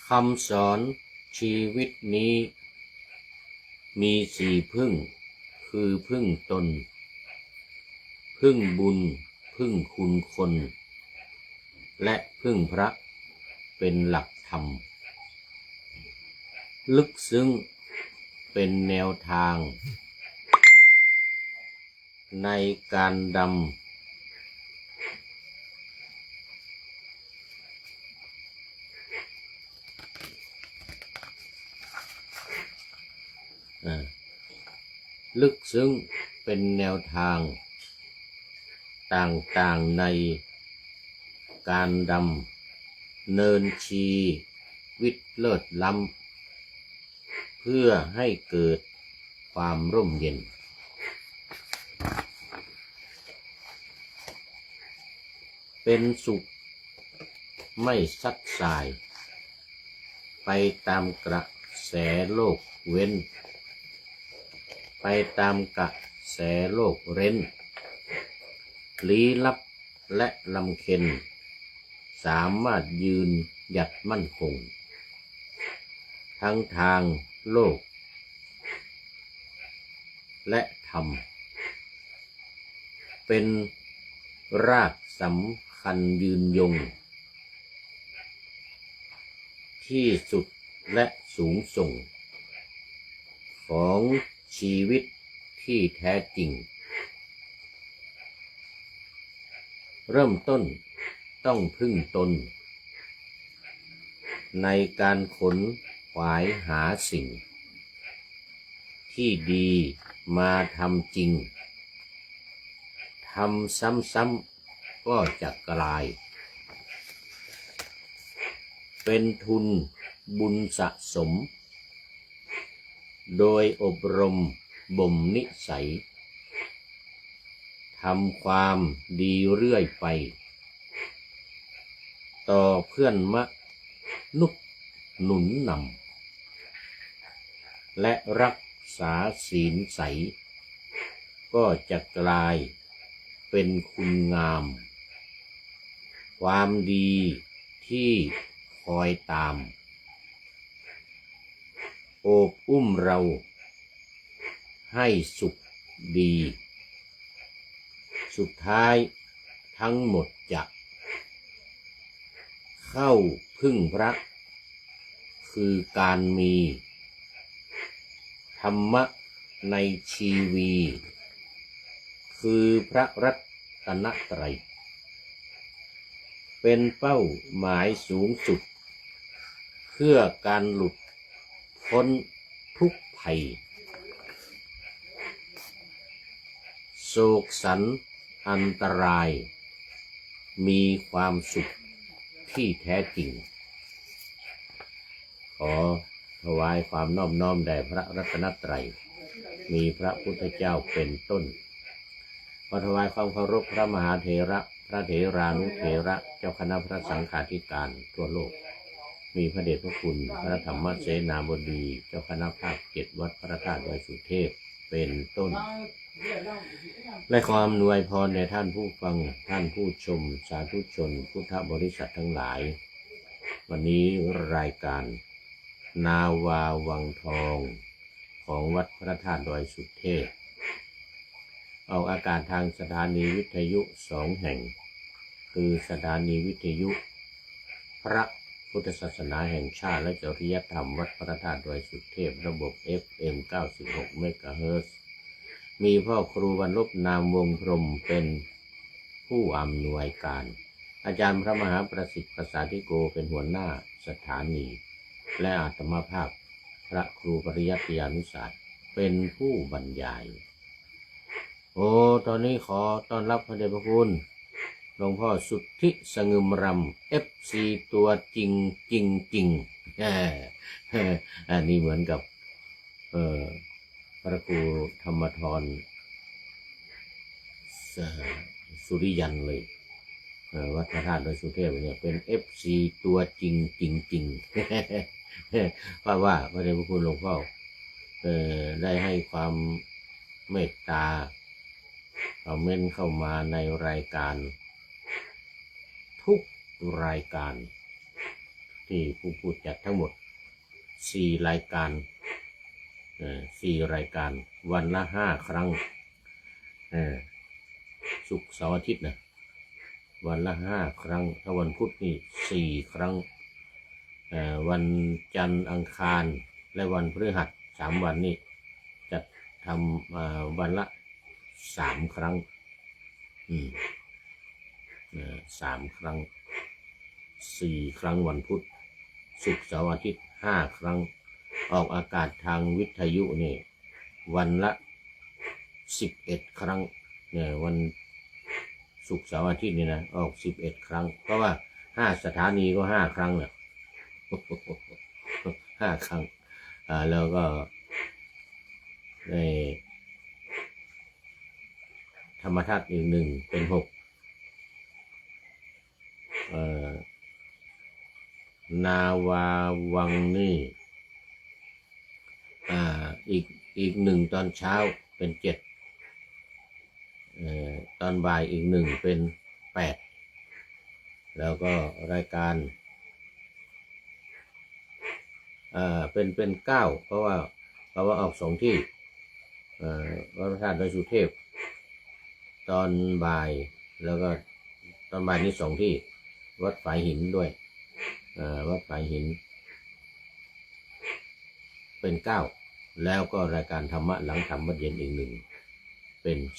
คำสอนชีวิตนี้มีสี่พึ่งคือพึ่งตนพึ่งบุญพึ่งคุณคนและพึ่งพระเป็นหลักธรรมลึกซึ้งเป็นแนวทางในการดำลึกซึ้งเป็นแนวทางต่างๆในการดำเนินชีวิตเลิศล้ำเพื่อให้เกิดความร่มเย็นเป็นสุขไม่ซัดสายไปตามกระแสโลกเว้นไปตามกระแสโลกเร้นลี้ลับและลำเค็ญสามารถยืนหยัดมั่นคงทั้งทางโลกและธรรมเป็นรากสำคัญยืนยงที่สุดและสูงส่งของชีวิตที่แท้จริงเริ่มต้นต้องพึ่งตนในการขนขวายหาสิ่งที่ดีมาทำจริงทำซ้ำๆก็จะกลายเป็นทุนบุญสะสมโดยอบรมบ่มนิสัยทำความดีเรื่อยไปต่อเพื่อนมนุษย์หนุนนำและรักษาศีลใสก็จะกลายเป็นคุณงามความดีที่คอยตามโอบอุ้มเราให้สุขดีสุดท้ายทั้งหมดจะเข้าพึ่งพระคือการมีธรรมะในชีวีคือพระรัตนตรัยเป็นเป้าหมายสูงสุดเพื่อการหลุดพ้นทุกภัยโศกสันอันตรายมีความสุขที่แท้จริงขอถวายความนอบน้อมแด่พระรัตนตรัยมีพระพุทธเจ้าเป็นต้นขอถวายความเคารพพระมหาเถระพระเถรานุเถระเจ้าคณะพระสังฆาธิการทั่วโลกมีพระเดชพระคุณพระธรรมเสนาบดีเจ้าคณะภาค7วัดพระธาตุดอยสุเทพเป็นต้นและความอวยพรแด่ท่านผู้ฟังท่านผู้ชมสาธุชนพุทธบริษัททั้งหลายวันนี้รายการนาวาวังทองของวัดพระธาตุดอยสุเทพออกอากาศทางสถานีวิทยุ2แห่งคือสถานีวิทยุพระพุทธศาสนาแห่งชาติและจริยธรรมวัดพระธาตุดอยสุเทพระบบ FM 96 เมกะเฮิรตซ์มีพ่อครูวรรณพนามวงพรหมเป็นผู้อำนวยการอาจารย์พระมหาประสิทธิ์ประสาธิโกเป็นหัวหน้าสถานีและอาตมาภาพพระครูปริยัติยานุศาสตร์เป็นผู้บรรยายตอนนี้ขอต้อนรับพระเดชพระคุณหลวงพ่อสุทธิสงึมรำ FC ตัวจริงจริงจริงอันนี้เหมือนกับพระครูธรรมธรสุริยันเลยวัดพระธาตุดอยสุเทพเนี่ยเป็น FC ตัวจริงจริงจริงว่าพระเดชพระคุณหลวงพ่อได้ให้ความเมตตาคอมเมนต์เข้ามาในรายการทุกรายการท นี่ผู้พูดจัดทั้งหมด4 รายการ4 รายการวันละ5 ครั้งศุกร์เสาร์อาทิตย์นะวันละ5 ครั้งถ้าวันพุธนี่4 ครั้งวันจันทร์อังคารและวันพฤหัส3 วันนี้จะทำวันละ3 ครั้ง3 ครั้ง4 ครั้งวันพุธศุกร์เสาร์อาทิตย์5 ครั้งออกอากาศทางวิทยุนี่วันละ11 ครั้งเนี่ยวันศุกร์เสาร์อาทิตย์นี่นะออก11 ครั้งเพราะว่า5 สถานีก็5 ครั้งแหละ5 ครั้งแล้วก็ในธรรมทัศน์อีก1เป็น6นาวาวังนี่อีก1ตอนเช้าเป็น7ตอนบ่ายอีก1เป็น8แล้วก็รายการเป็น9เพราะว่าออก2 ที่วัดพระธาตุดอยสุเทพตอนบ่ายแล้วก็ตอนบ่ายนี้2 ที่วัดฝายหินด้วยวัดฝายหินเป็น9แล้วก็รายการธรรมะหลังธรรมวัดเย็นอีก1เป็น10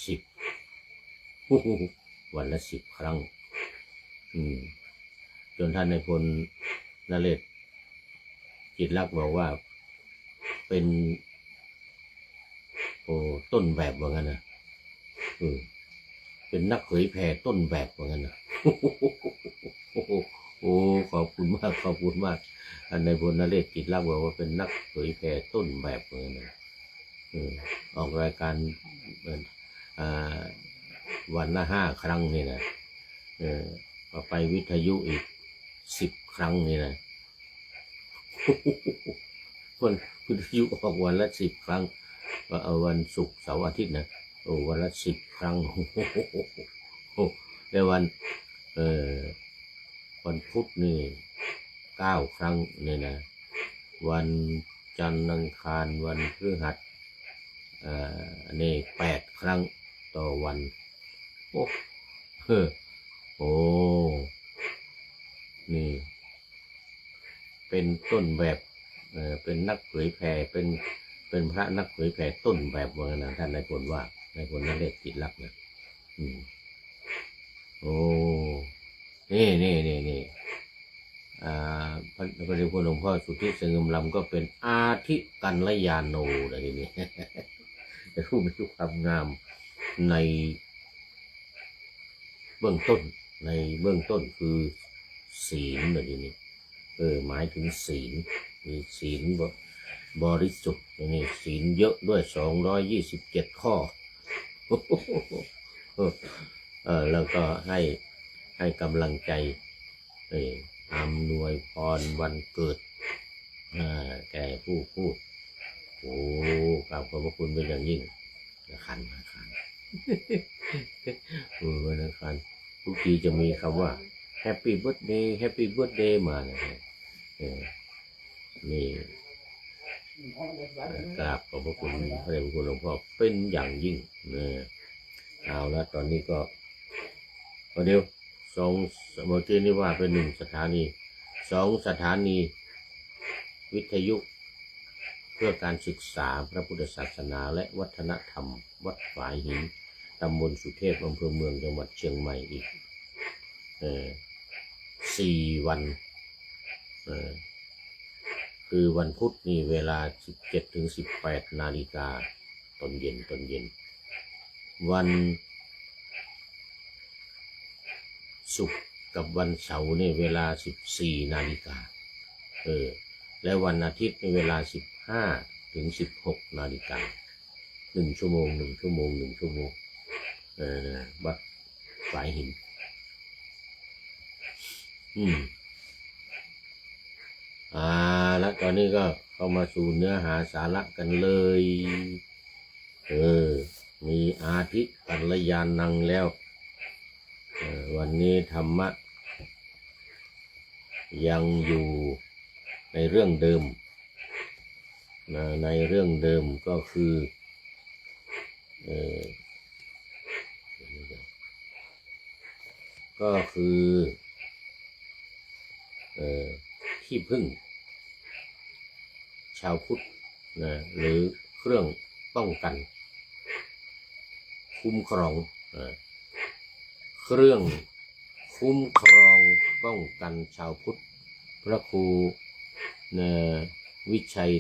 วันละ10 ครั้งจนท่านนายพลนเรศจิตรลักษณ์บอกว่าเป็นต้นแบบว่างั้นนะเป็นนักเผยแผ่ต้นแบบว่างั้นนะขอบคุณมากขอบคุณมากท่านนายพลนเรศจิตรลักษณ์บอกว่าเป็นนักเผยแผ่ต้นแบบว่างั้นนะออกรายการวันละ5 ครั้งนี่นะไปวิทยุอีก10 ครั้งนี่นะคนวิทยุออกวันละ10 ครั้งว่าเอาวันศุกร์เสาร์อาทิตย์นะวันละ10 ครั้งในวันพุธนี่9 ครั้งนี่นะวันจันทร์อังคารวันพฤหัสนี่8 ครั้งต่อวันนี่เป็นต้นแบบเป็นนักเผยแผ่เป็นพระนักเผยแผ่ต้นแบบว่านะท่านนายพลว่านายพลนเรศจิตรลักษณ์นะนี่พระเดชพระหลวงพ่อสุทธิเสงมลำก็เป็นอาทิกัลยาโนอะไรนี่จะพูดมีความงามในเบื้องต้นคือศีลอะไรนี่หมายถึงศีลมีศีลบริสุทธิ์นี่ศีลเยอะด้วย227 ข้อแล้วก็ให้กำลังใจอำนวยพรวันเกิดแก่ผู้พูดกราบขอบพระคุณเป็นอย่างยิ่งขันวันอังคารทุกทีจะมีคำว่า Happy Birthday มานะฮะนี่กราบขอบพระคุณพระเดชพระคุณหลวงพ่อเป็นอย่างยิ่งเอาละตอนนี้ก็เดี๋ยว2 เมื่อกี้นี่ว่าเป็น1 สถานี2 สถานีวิทยุเพื่อการศึกษาพระพุทธศาสนาและวัฒนธรรมวัดฝายหินตำบลสุเทพอำเภอเมืองจังหวัดเชียงใหม่อีก4 วันคือวันพุธนี่เวลา 17 ถึง 18 นาฬิกาตอนเย็นวันศุกร์กับวันเสาร์นี่เวลา 14 นาฬิกาและวันอาทิตย์ในเวลา 15 ถึง 16 นาฬิกา1 ชั่วโมงวัดฝายหินแล้วตอนนี้ก็เข้ามาสู่เนื้อหาสาระกันเลยมีอาทิกัลยาณังแล้ววันนี้ธรรมะ ยังอยู่ในเรื่องเดิมนะในเรื่องเดิมก็คือก็คือที่พึ่งชาวพุทธนะหรือเครื่องป้องกันคุ้มครองเครื่องคุ้มครองป้องกันชาวพุทธพระครูวิชัย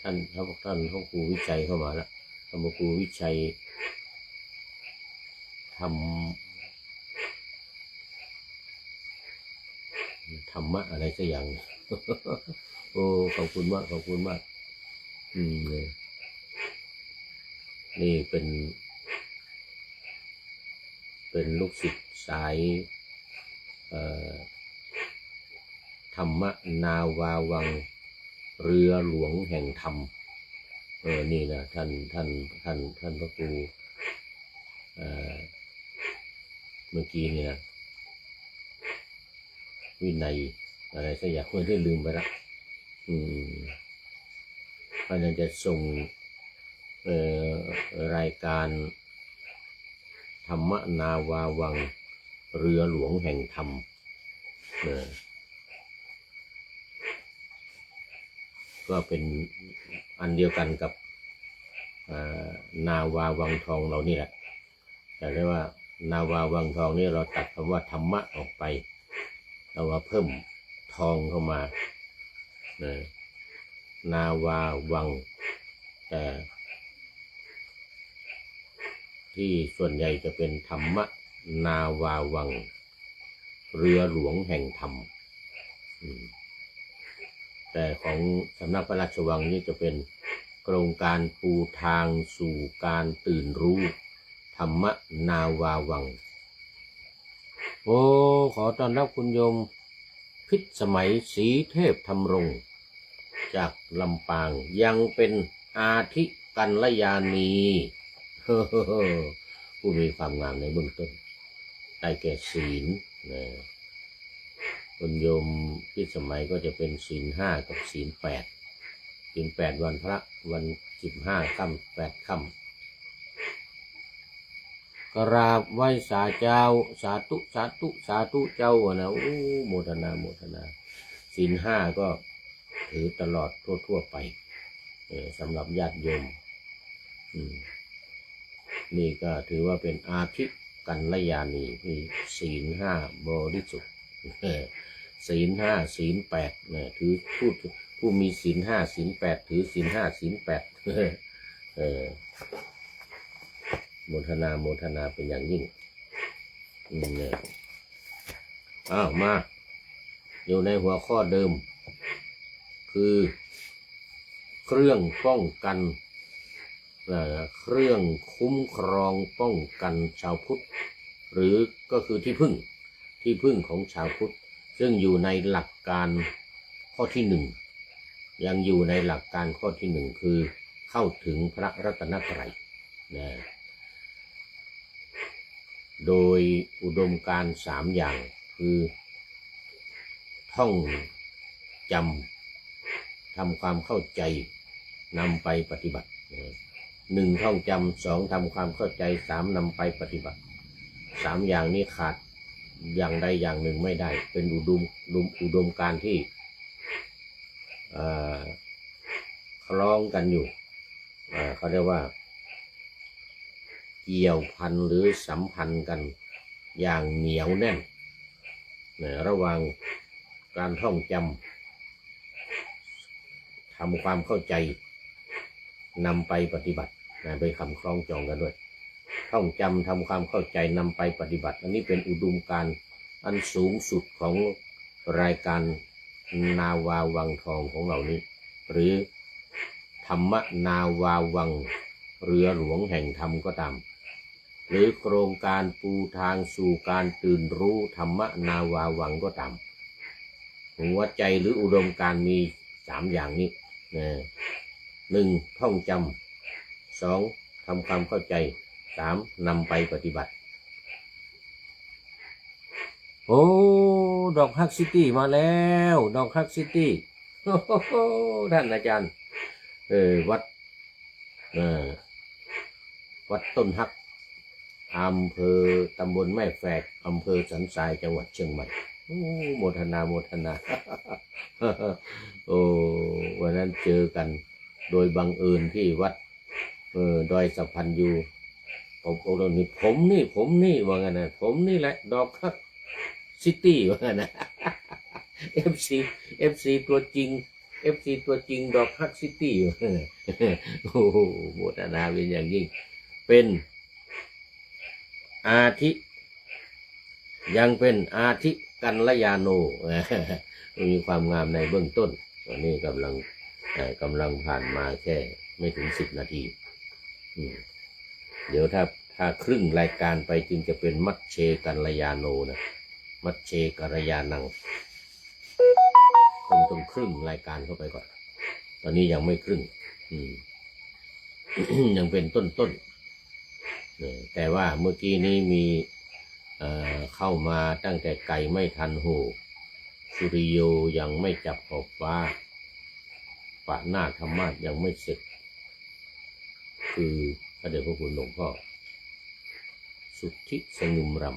ท่านพระครูวิชัยเข้ามาแล้วพระครูวิชัยธรรมะอะไรสักอย่าง โอ้ขอบคุณมากขอบคุณมากนี่เป็นลูกศิษย์สายธรรมนาวาวังเรือหลวงแห่งธรรมนี่นะท่านพระครูเมื่อกี้นี่นะวินัยอะไรสักอย่างคนที่ลืมไปละเพราะนั้นจะส่งรายการธรรมนาวาวังเรือหลวงแห่งธรรมก็เป็นอันเดียวกันกับนาวาวังทองเรานี่แหละแต่เรียกว่านาวาวังทองนี่เราตัดคำว่าธรรมะออกไปเราว่าเพิ่มทองเข้ามา นาวาวังแต่ที่ส่วนใหญ่จะเป็นธรรมนาวาวังเรือหลวงแห่งธรรมแต่ของสำนักพระราชวังนี่จะเป็นโครงการปูทางสู่การตื่นรู้ธรรมนาวาวังโอ้ขอต้อนรับคุณโยมพิสมัยศรีเทพธรรมรงค์จากลำปางยังเป็นอาทิกัลยาณีผู้มีความงามในเบื้องต้นได้แก่ศีลคุณโยมพิสมัยก็จะเป็นศีล5กับศีล8ศีล8วันพระวัน15ค่ำ8ค่ำกราบไหว้สาเจ้าสาธุสาธุสาธุเจ้านะโอ้โมทนาโมทนาศีล5ก็ถือตลอดทั่วไปสำหรับญาติโยมนี่ก็ถือว่าเป็นอาทิกัลยาณีที่ศีล5บริสุทธิ์ศีล5ศีล8เนี่ยถือผู้มีศีล5ศีล8ถือศีล5ศีล8โมทนาโมทนาเป็นอย่างยิ่งเนี่ยมาอยู่ในหัวข้อเดิมคือเครื่องป้องกันเครื่องคุ้มครองป้องกันชาวพุทธหรือก็คือที่พึ่งของชาวพุทธซึ่งอยู่ในหลักการข้อที่1ยังอยู่ในหลักการข้อที่1คือเข้าถึงพระรัตนตรัยนะโดยอุดมการณ์3อย่างคือท่องจำทำความเข้าใจนำไปปฏิบัติ1ท่องจำ2ทำความเข้าใจ3นำไปปฏิบัติ3อย่างนี้ขาดอย่างใดอย่างหนึ่งไม่ได้เป็นอุดมการณ์ที่คล้องกันอยู่เขาเรียกว่าเกี่ยวพันหรือสัมพันธ์กันอย่างเหนียวแน่นระหว่างการท่องจำทำความเข้าใจนำไปปฏิบัติเป็นคำคล้องจองกันด้วยท่องจำทำความเข้าใจนำไปปฏิบัติอันนี้เป็นอุดมการณ์อันสูงสุดของรายการนาวาวังทองของเรานี้หรือธรรมนาวาวังเรือหลวงแห่งธรรมก็ตามหรือโครงการปูทางสู่การตื่นรู้ธรรมนาวาวังก็ตามหัวใจหรืออุดมการณ์มี3อย่างนี้1ท่องจำ2ทำความเข้าใจ3นำไปปฏิบัติ โอ้ดอกฮักซิตี้มาแล้วดอกฮักซิตี้โอ้โหท่านอาจารย์วัดเออวัดต้นฮักอำเภอตำบลแม่แฝกอำเภอสันทรายจังหวัดเชียงใหม่โอ้โมทนาโมทนา โอ้วันนั้นเจอกันโดยบังเอิญที่วัดดอยสะพันยูผมโอ้นี่ผมนี่ว่างั้นนะผมนี่แหละดอกฮักซิตี้ว่างั้นนะ FC ตัวจริง FC ตัวจริงดอกฮักซิตี้ โอ้โหโมทนาเป็นอย่างยิ่งเป็นอาทิยังเป็นอาทิกัลยาโน มีความงามในเบื้องต้นตอนนี้กำลังผ่านมาแค่ไม่ถึง10 นาทีเดี๋ยวถ้าครึ่งรายการไปจึงจะเป็นมัชเชกัลยาโนนะมัชเชกัลยานังต้องครึ่งรายการเข้าไปก่อนตอนนี้ยังไม่ครึ่ง ยังเป็นต้นแต่ว่าเมื่อกี้นี้มีเข้ามาตั้งแต่ไก่ไม่ทันหูสุริโยยังไม่จับขอบฟ้าปะหน้าธรรมะยังไม่เสร็จคือพระเดชพระคุณหลวงพ่อสุทธิสงุมรำ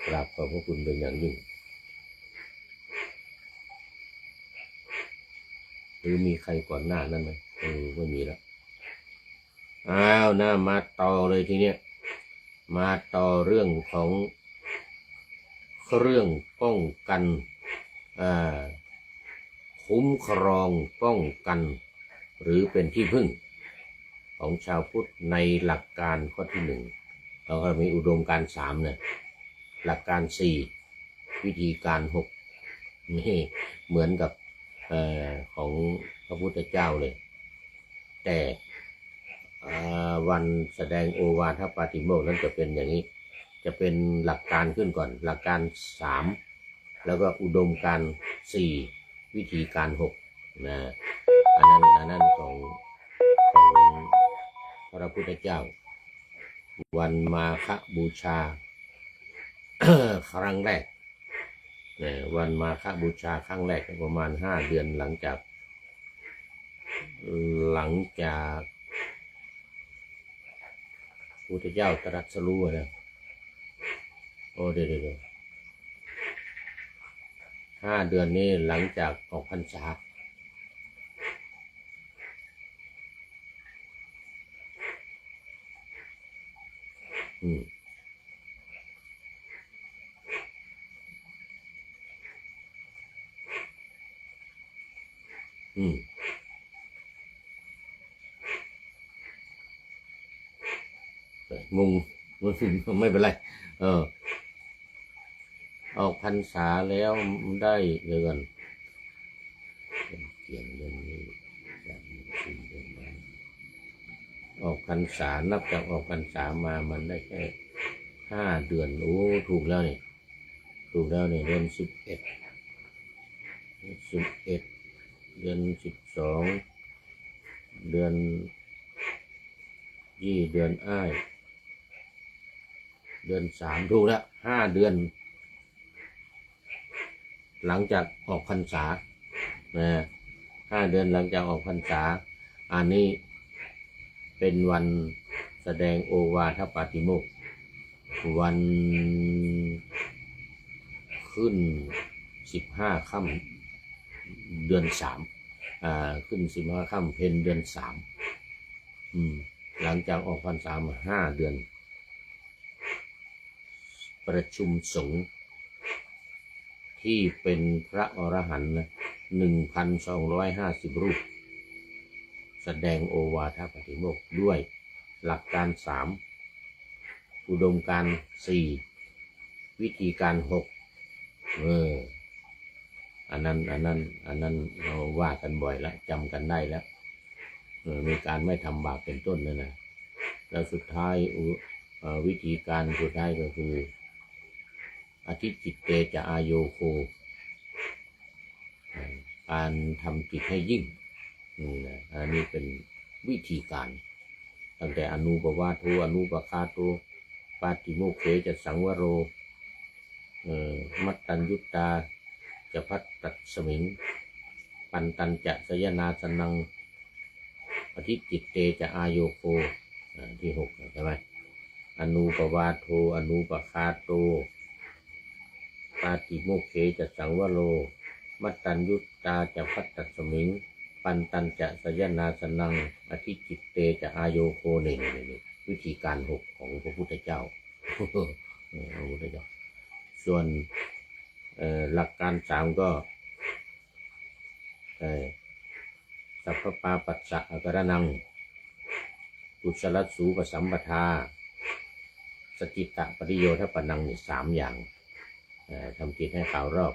กราบขอบพระคุณเป็นอย่างยิ่งหรือมีใครก่อนหน้านั้นไหมไม่มีแล้วอ้าวนะมาต่อเลยทีเนี้ยมาต่อเรื่องของเครื่องป้องกันคุ้มครองป้องกันหรือเป็นที่พึ่งของชาวพุทธในหลักการข้อที่1เราก็มีอุดมการณ์3เนี่ยหลักการ4วิธีการ6นี่เหมือนกับของพระพุทธเจ้าเลยแต่วันแสดงโอวาทปาติโมกข์นั้นจะเป็นอย่างนี้จะเป็นหลักการขึ้นก่อนหลักการ3แล้วก็อุดมการณ์4วิธีการ6นะอันนั้นของพระพุทธเจ้าวันมาฆบูชา ครั้งแรกวันมาฆบูชาครั้งแรกประมาณ5 เดือนหลังจากพุทธเจ้าตรัสรู้นะโอ้เดี๋ยว5 เดือนนี้หลังจากออกพรรษางงไม่เป็นไรออกพรรษาแล้วได้เดือนเขียนเดือนนี้ออกพรรษานับจากออกพรรษามามันได้แค่5 เดือนโอ้ถูกแล้วนี่เดือน11เดือน12เดือน20เดือนอ้ายเดือน3ถูกแล้ว5 เดือนหลังจากออกพรรษา5 เดือนหลังจากออกพรรษาอันนี้เป็นวันแสดงโอวาทปาติโมกข์วันขึ้น15 ค่ำเดือน3ขึ้น15 ค่ำเพ็ญเดือน3หลังจากออกพรรษามา5 เดือนประชุมสงฆ์ที่เป็นพระอรหันต์1,250 รูปแสดงโอวาทปาติโมกข์ด้วยหลักการ3อุดมการณ์4วิธีการ6อันนั้นเราว่ากันบ่อยแล้วจำกันได้แล้วมีการไม่ทำบาปเป็นต้นเลยนะแล้วสุดท้ายวิธีการสุดท้ายก็คืออธิจิตเตจะอาโยโคการทำจิตให้ยิ่งอันนี้เป็นวิธีการ ตั้งแต่อนุปวาโทอนุปคาโตปาติโมกเขจะสังวโรมัตตัญยุตตาจะพัตตัสมิงปันตัญจะสยนาสนังอธิจิตเตจะอายโยโคที่6ใช่ไหมอนุปวาโทอนุปคาโตปาติโมกเขจะสังวโรมัตตัญยุตตาจะพัตตัสมิงปันตัญจะสยนาสนังอธิจิตเตจะอายโยโคนี่วิธีการ6ของพระพุทธเจ้า พระพุทธเจ้าส่วนหลักการ3ก็สัพพปาปัสสะอาการนังกุศลสูปสัมปทาสจิตตปริโยทปนังนี่3อย่างทำจิตให้ขาวรอบ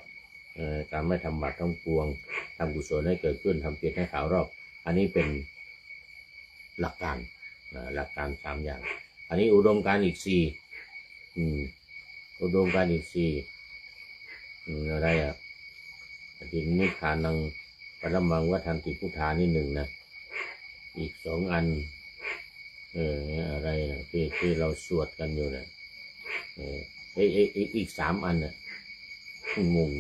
การไม่ทำบาปทั้งปวงทำกุศลให้เกิดขึ้นทำจิตให้ขาวรอบอันนี้เป็นหลักการ3อย่างอันนี้อุดมการณ์อีก4อุดมการณ์อีก4อะไรทินิพานังปรมังวัฏันติพุทธานี่1นะอีก2อันอะไรนะที่เราสวดกันอยู่นะอีก3อันน่ะงง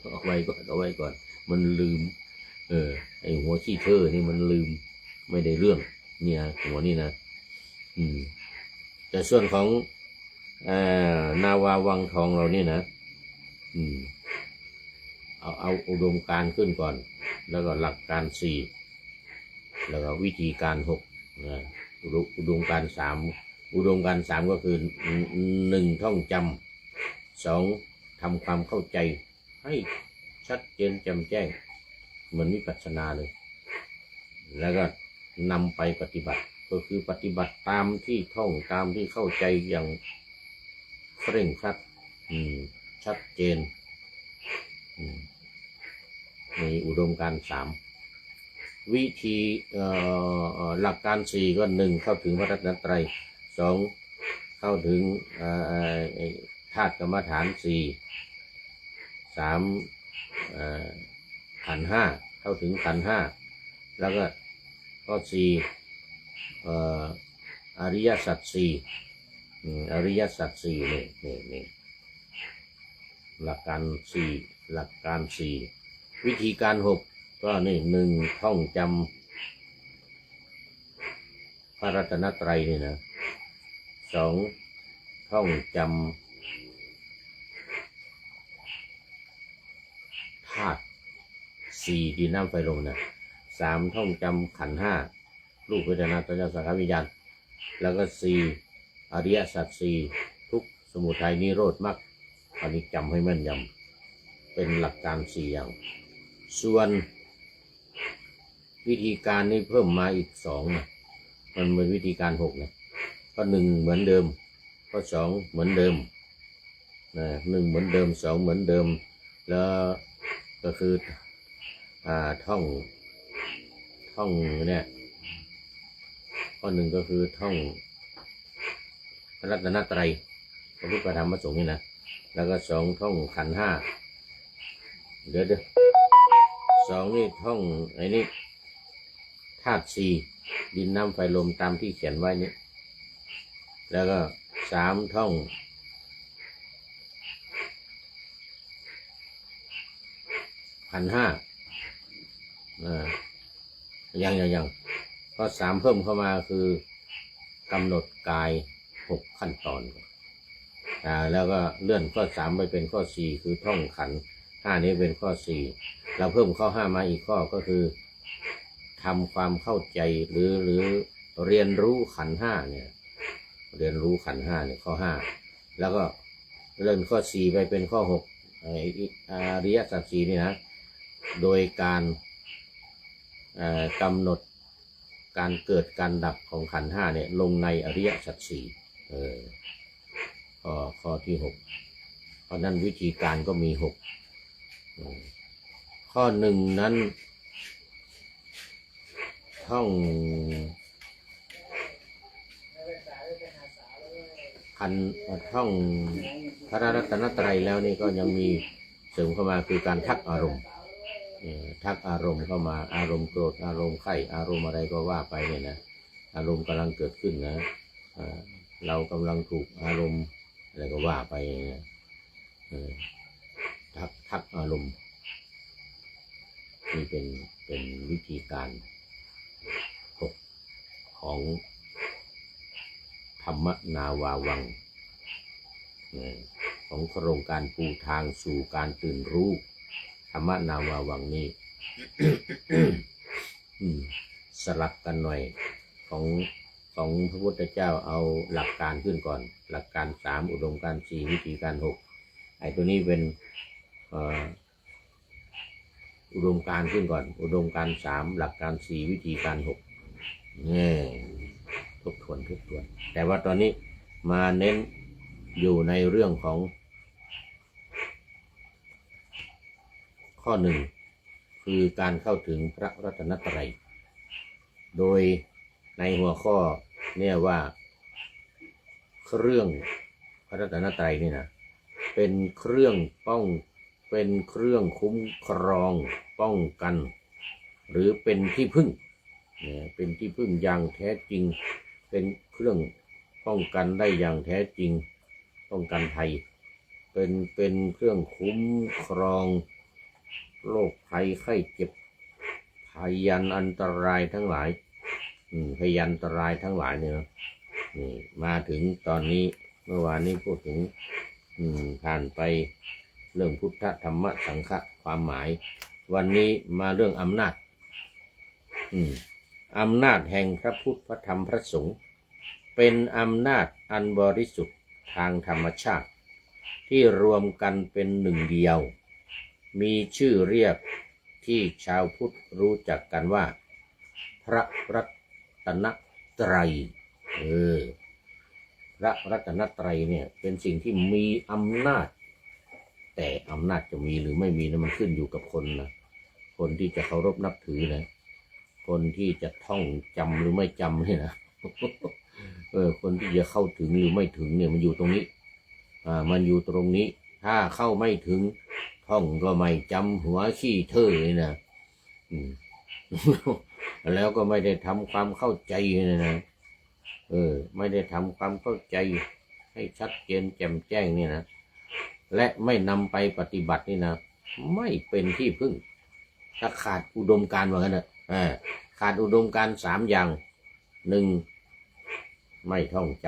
เอาไว้ก่อนมันลืมไอหัวขี้เธอนี่มันลืมไม่ได้เรื่องเนี่ยหัวนี่นะแต่ส่วนของนาวาวังทองเรานี่นะเอาอุดมการณ์ขึ้นก่อนแล้วก็หลักการ4แล้วก็วิธีการ6นะอุดมการณ์3อุดมการณ์3ก็คือ1ท่องจำ2ทำความเข้าใจให้ชัดเจนแจ่มแจ้งเหมือนวิปัสสนาเลยแล้วก็นำไปปฏิบัติก็คือปฏิบัติตามที่ท่องตามที่เข้าใจอย่างเคร่งครัดชัดเจนในอุดมการณ์3วิธีหลักการ4ก็1เข้าถึงพระรัตนตรัย2เข้าถึงธาตุกรรมฐาน4 3ขันธ์5เข้าถึงขันธ์5แล้วก็ข้อ4อริยสัจ4อริยสัจ4นี่หลักการ4วิธีการ6ก็นี่1ท่องจำพระรัตนตรัยนี่นะ2ท่องจำธาตุ4ดินน้ำไฟลมนะ3ท่องจำขันธ์5รูปเวทนาสัญญาสังขารวิญญาณแล้วก็4อริยสัจ4ทุกข์สมุทัยนิโรธมรรคอันนี้จำให้แม่นยำเป็นหลักการ4อย่างส่วนวิธีการนี้เพิ่มมาอีก2นะมันเป็นวิธีการ6นะก็1เหมือนเดิมก็2เหมือนเดิมนะ1เหมือนเดิม2เหมือนเดิมแล้วก็คือท่องเนี่ยข้อ1ก็คือท่องพระรัตนตรัยพระพุทธธรรมพระสงฆ์นี่นะแล้วก็2ท่องขันธ์5เดี๋ยว2นี่ท่องไอ้นี่ธาตุ4ดินน้ำไฟลมตามที่เขียนไว้นี้แล้วก็3ท่องขันธ์5ยังข้อ3เพิ่มเข้ามาคือกำหนดกาย6ขั้นตอนแล้วก็เลื่อนข้อ3ไปเป็นข้อ4คือท่องขันธ์5นี้เป็นข้อ4เราเพิ่มข้อ5มาอีกข้อก็คือทำความเข้าใจหรือเรียนรู้ขันธ์5เนี่ยเรียนรู้ขันธ์5เนี่ยข้อ5แล้วก็เลื่อนข้อ4ไปเป็นข้อ6อริยสัจ4นี่นะโดยการกำหนดการเกิดการดับของขันธ์5เนี่ยลงในอริยสัจ4ข้อที่6เพราะนั้นวิธีการก็มี6ข้อ1นั้นท่องท่องพระรัตนตรัยแล้วนี่ก็ยังมีเสริมเข้ามาคือการทักอารมณ์ ทักอารมณ์เข้ามาอารมณ์โกรธอารมณ์ไข้อารมณ์อะไรก็ว่าไปเนี่ยนะอารมณ์กำลังเกิดขึ้นนะเรากำลังถูกอารมณ์อะไรก็ว่าไปเนี่ยทักอารมณ์นี่เป็นวิธีการของธรรมนาวาวังของโครงการปูทางสู่การตื่นรู้ธรรมนาวาวังนี่ สลับกันหน่อยของพระพุทธเจ้าเอาหลักการขึ้นก่อนหลักการ3อุดมการณ์4วิธีการ6ไอ้ตัวนี้เป็นอุดมการณ์ขึ้นก่อนอุดมการณ์3หลักการ4วิธีการ6นี่ทบทวนแต่ว่าตอนนี้มาเน้นอยู่ในเรื่องของข้อ1คือการเข้าถึงพระรัตนตรัยโดยในหัวข้อเนี่ยว่าเครื่องพระรัตนตรัยนี่นะเป็นเครื่องคุ้มครองป้องกันหรือเป็นที่พึ่งเป็นที่พึ่งอย่างแท้จริงเป็นเครื่องป้องกันได้อย่างแท้จริงป้องกันภัยเป็นเครื่องคุ้มครองโรคภัยไข้เจ็บพยันอันตรายทั้งหลายพยันอันตรายทั้งหลายเนี่ยนี่มาถึงตอนนี้เมื่อวานนี้พูดถึงผ่านไปเรื่องพุทธธรรมสังฆะความหมายวันนี้มาเรื่องอำนาจอำนาจแห่งพระพุทธพระธรรมพระสงฆ์เป็นอำนาจอันบริสุทธิ์ทางธรรมชาติที่รวมกันเป็นหนึ่งเดียวมีชื่อเรียกที่ชาวพุทธรู้จักกันว่าพระรัตนตรัยพระรัตนตรัยเนี่ยเป็นสิ่งที่มีอำนาจแต่อำนาจจะมีหรือไม่มีนะมันขึ้นอยู่กับคนนะคนที่จะเคารพนับถือนะคนที่จะท่องจำหรือไม่จำเนี่ยนะ คนที่จะเข้าถึงหรือไม่ถึงเนี่ยมันอยู่ตรงนี้มันอยู่ตรงนี้ถ้าเข้าไม่ถึงท่องก็ไม่จำหัวขี้เท่เลยนะแล้วก็ไม่ได้ทำความเข้าใจนะไม่ได้ทำความเข้าใจให้ชัดเจนแจ่มแจ้งนี่นะและไม่นำไปปฏิบัตินี่นะไม่เป็นที่พึ่งถ้าขาดอุดมการณ์ว่างั้นนะขาดอุดมการณ์3อย่าง1ไม่ท่องจ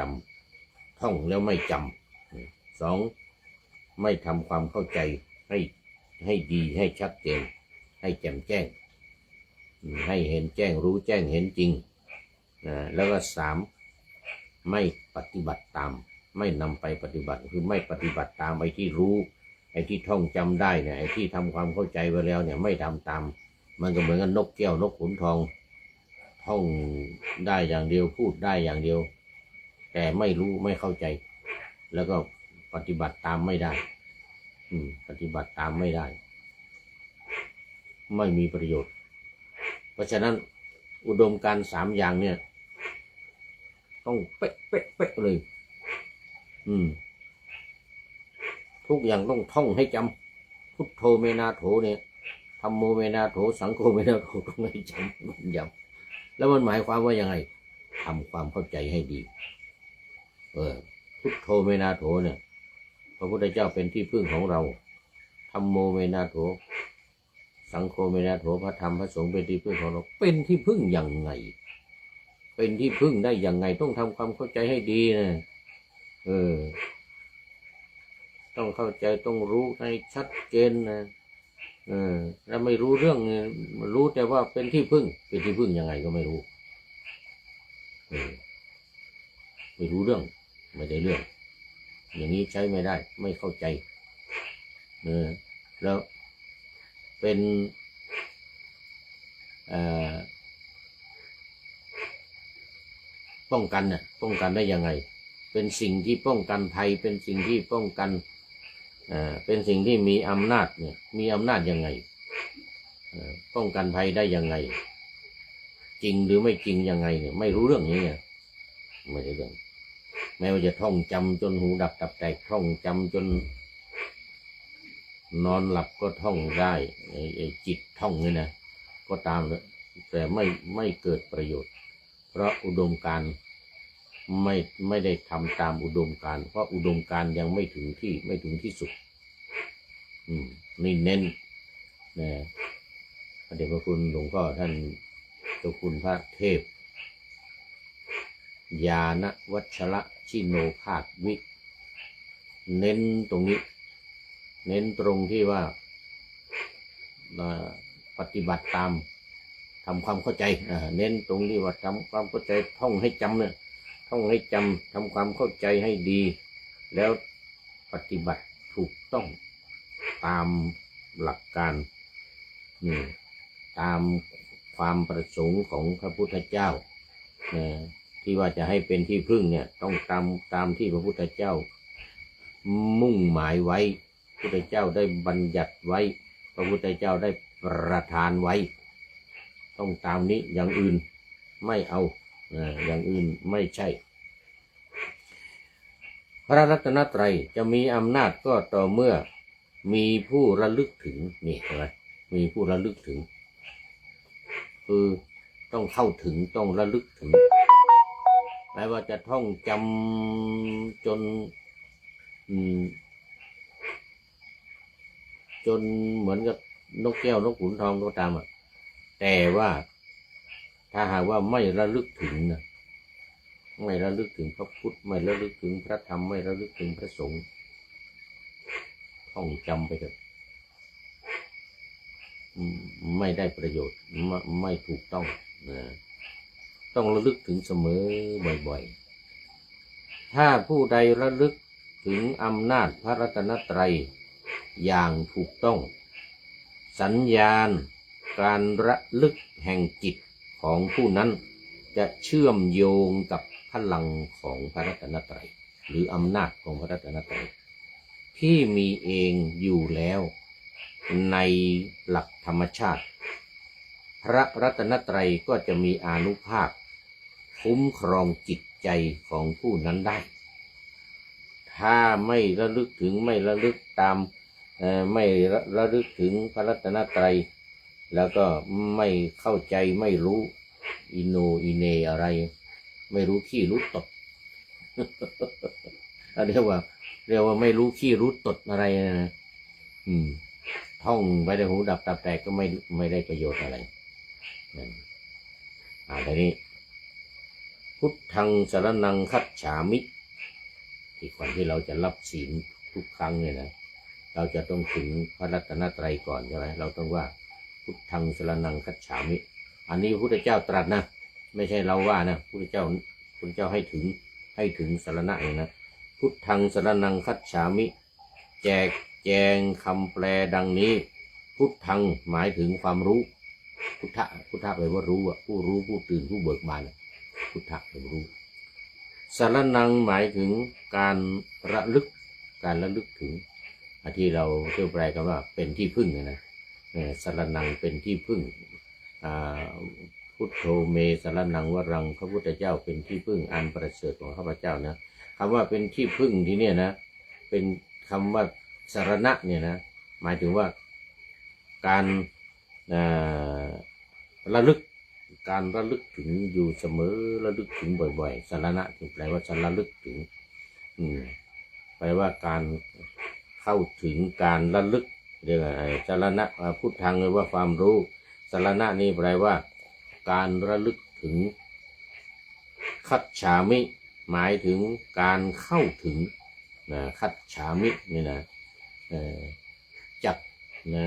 ำท่องแล้วไม่จำ2ไม่ทำความเข้าใจให้ดีให้ชัดเจนให้แจ่มแจ้งให้เห็นแจ้งรู้แจ้งเห็นจริงแล้วก็3ไม่ปฏิบัติตามไม่นำไปปฏิบัติคือไม่ปฏิบัติตามไอ้ที่รู้ไอ้ที่ท่องจำได้เนี่ยไอ้ที่ทำความเข้าใจไว้แล้วเนี่ยไม่ทำตามมันก็เหมือนกับนกแก้วนกขุนทองท่องได้อย่างเดียวพูดได้อย่างเดียวแต่ไม่รู้ไม่เข้าใจแล้วก็ปฏิบัติตามไม่ได้ปฏิบัติตามไม่ได้ไม่มีประโยชน์เพราะฉะนั้นอุดมการณ์3อย่างเนี่ยต้องเป๊ะเลยทุกอย่างต้องท่องให้จำพุทโธเมนาโถเนี่ยธัมโมเมนาโถสังโฆเมนาโถต้องให้จำย้ำแล้วมันหมายความว่ายังไงทำความเข้าใจให้ดีพุทโธเมนาโถเนี่ยพระพุทธเจ้าเป็นที่พึ่งของเราธัมโมเมนาโถสังโฆเมนาโถพระธรรมพระสงฆ์เป็นที่พึ่งของเราเป็นที่พึ่งยังไงเป็นที่พึ่งได้ยังไงต้องทำความเข้าใจให้ดีนะต้องเข้าใจต้องรู้ให้ชัดเจนนะแล้วไม่รู้เรื่องรู้แต่ว่าเป็นที่พึ่งเป็นที่พึ่งยังไงก็ไม่รู้ไม่รู้เรื่องไม่ได้เรื่องอย่างนี้ใช้ไม่ได้ไม่เข้าใจแล้วเป็นป้องกันน่ะป้องกันได้ยังไงเป็นสิ่งที่ป้องกันภัยเป็นสิ่งที่ป้องกันเป็นสิ่งที่มีอำนาจเนี่ยมีอำนาจยังไงป้องกันภัยได้ยังไงจริงหรือไม่จริงยังไงเนี่ยไม่รู้เรื่องนี้เนี่ยไม่ได้เรื่องแม้ว่าจะท่องจำจนหูดับตับแตกท่องจำจน นอนหลับก็ท่องได้ไอ้จิตท่องนี่นะก็ตามเลยแต่ไม่เกิดประโยชน์เพราะอุดมการณ์ไม่ได้ทำตามอุดมการณ์เพราะอุดมการณ์ยังไม่ถึงที่สุดนี่เน้นนะพระเดชพระคุณหลวงพ่อท่านเจ้าคุณพระเทพญาณวัชระชิโนภาสวิเน้นตรงนี้ เน้นตรงที่ว่าปฏิบัติตามทำความเข้าใจเน้นตรงที่ว่าทำความเข้าใจท่องให้จำเนี่ยท่องให้จำทำความเข้าใจให้ดีแล้วปฏิบัติถูกต้องตามหลักการตามความประสงค์ของพระพุทธเจ้าที่ว่าจะให้เป็นที่พึ่งเนี่ยต้องตามที่พระพุทธเจ้ามุ่งหมายไว้พระพุทธเจ้าได้บัญญัติไว้พระพุทธเจ้าได้ประทานไว้ต้องตามนี้อย่างอื่นไม่เอาอย่างอื่นไม่ใช่พระรัตนตรัยจะมีอำนาจก็ต่อเมื่อมีผู้ระลึกถึงนี่ใช่ไหมมีผู้ระลึกถึงคือต้องเข้าถึงต้องระลึกถึงแม้ว่าจะท่องจำจนเหมือนกับนกแก้วนกขุนทองก็ตามแต่ว่าถ้าหากว่าไม่ระลึกถึงนะไม่ระลึกถึงพระพุทธไม่ระลึกถึงพระธรรมไม่ระลึกถึงพระสงฆ์ท่องจำไปเถอะไม่ได้ประโยชน์ไม่ถูกต้องต้องระลึกถึงเสมอบ่อยๆถ้าผู้ใดระลึกถึงอำนาจพระรัตนตรัยอย่างถูกต้องสัญญาณการระลึกแห่งจิตของผู้นั้นจะเชื่อมโยงกับพลังของพระรัตนตรัยหรืออำนาจของพระรัตนตรัยที่มีเองอยู่แล้วในหลักธรรมชาติพระรัตนตรัยก็จะมีอานุภาพคุ้มครองจิตใจของผู้นั้นได้ถ้าไม่ระลึกถึงไม่ระลึกตามไม่ระลึกถึงพระรัตนตรัยแล้วก็ไม่เข้าใจไม่รู้อิโนอิเนอะไรไม่รู้ขี้รู้ตด เรียกว่าไม่รู้ขี้รู้ตดอะไรนะท่องไปได้หูดับตับแตกก็ไม่ได้ประโยชน์อะไรทีนี้พุทธังสรณังคัจฉามิที่ก่อนที่เราจะรับศีลทุกครั้งเนี่ยนะเราจะต้องถึงพระรัตนตรัยก่อนใช่ไหมเราต้องว่าพุทธังสรณังคัจฉามิอันนี้พระพุทธเจ้าตรัสนะไม่ใช่เราว่านะพระพุทธเจ้าให้ถึงสรณะเองนะพุทธังสรณังคัจฉามิแจกแจงคำแปลดังนี้พุทธังหมายถึงความรู้พุทธะแปลว่ารู้ผู้รู้ผู้ตื่นผู้เบิกบานพุทธะแปลว่ารู้สรณังหมายถึงการระลึกถึงที่เราเรียกแปลกันว่าเป็นที่พึ่งนะสรณังเป็นที่พึ่งพุทโธเมสรณังวรังพระพุทธเจ้าเป็นที่พึ่งอันประเสริฐของข้าพเจ้านะคำว่าเป็นที่พึ่งที่เนี่ยนะเป็นคำว่าสรณะเนี่ยนะหมายถึงว่าการระลึกถึงอยู่เสมอระลึกถึงบ่อยๆสรณะถึงแปลว่าจะระลึกถึงแปลว่าการเข้าถึงการระลึกเรียกว่าสรณะพุทธังเลยว่าความรู้สรณะนี่แปลว่าการระลึกถึงคัจฉามิหมายถึงการเข้าถึงคัจฉามินี่นะจักนะ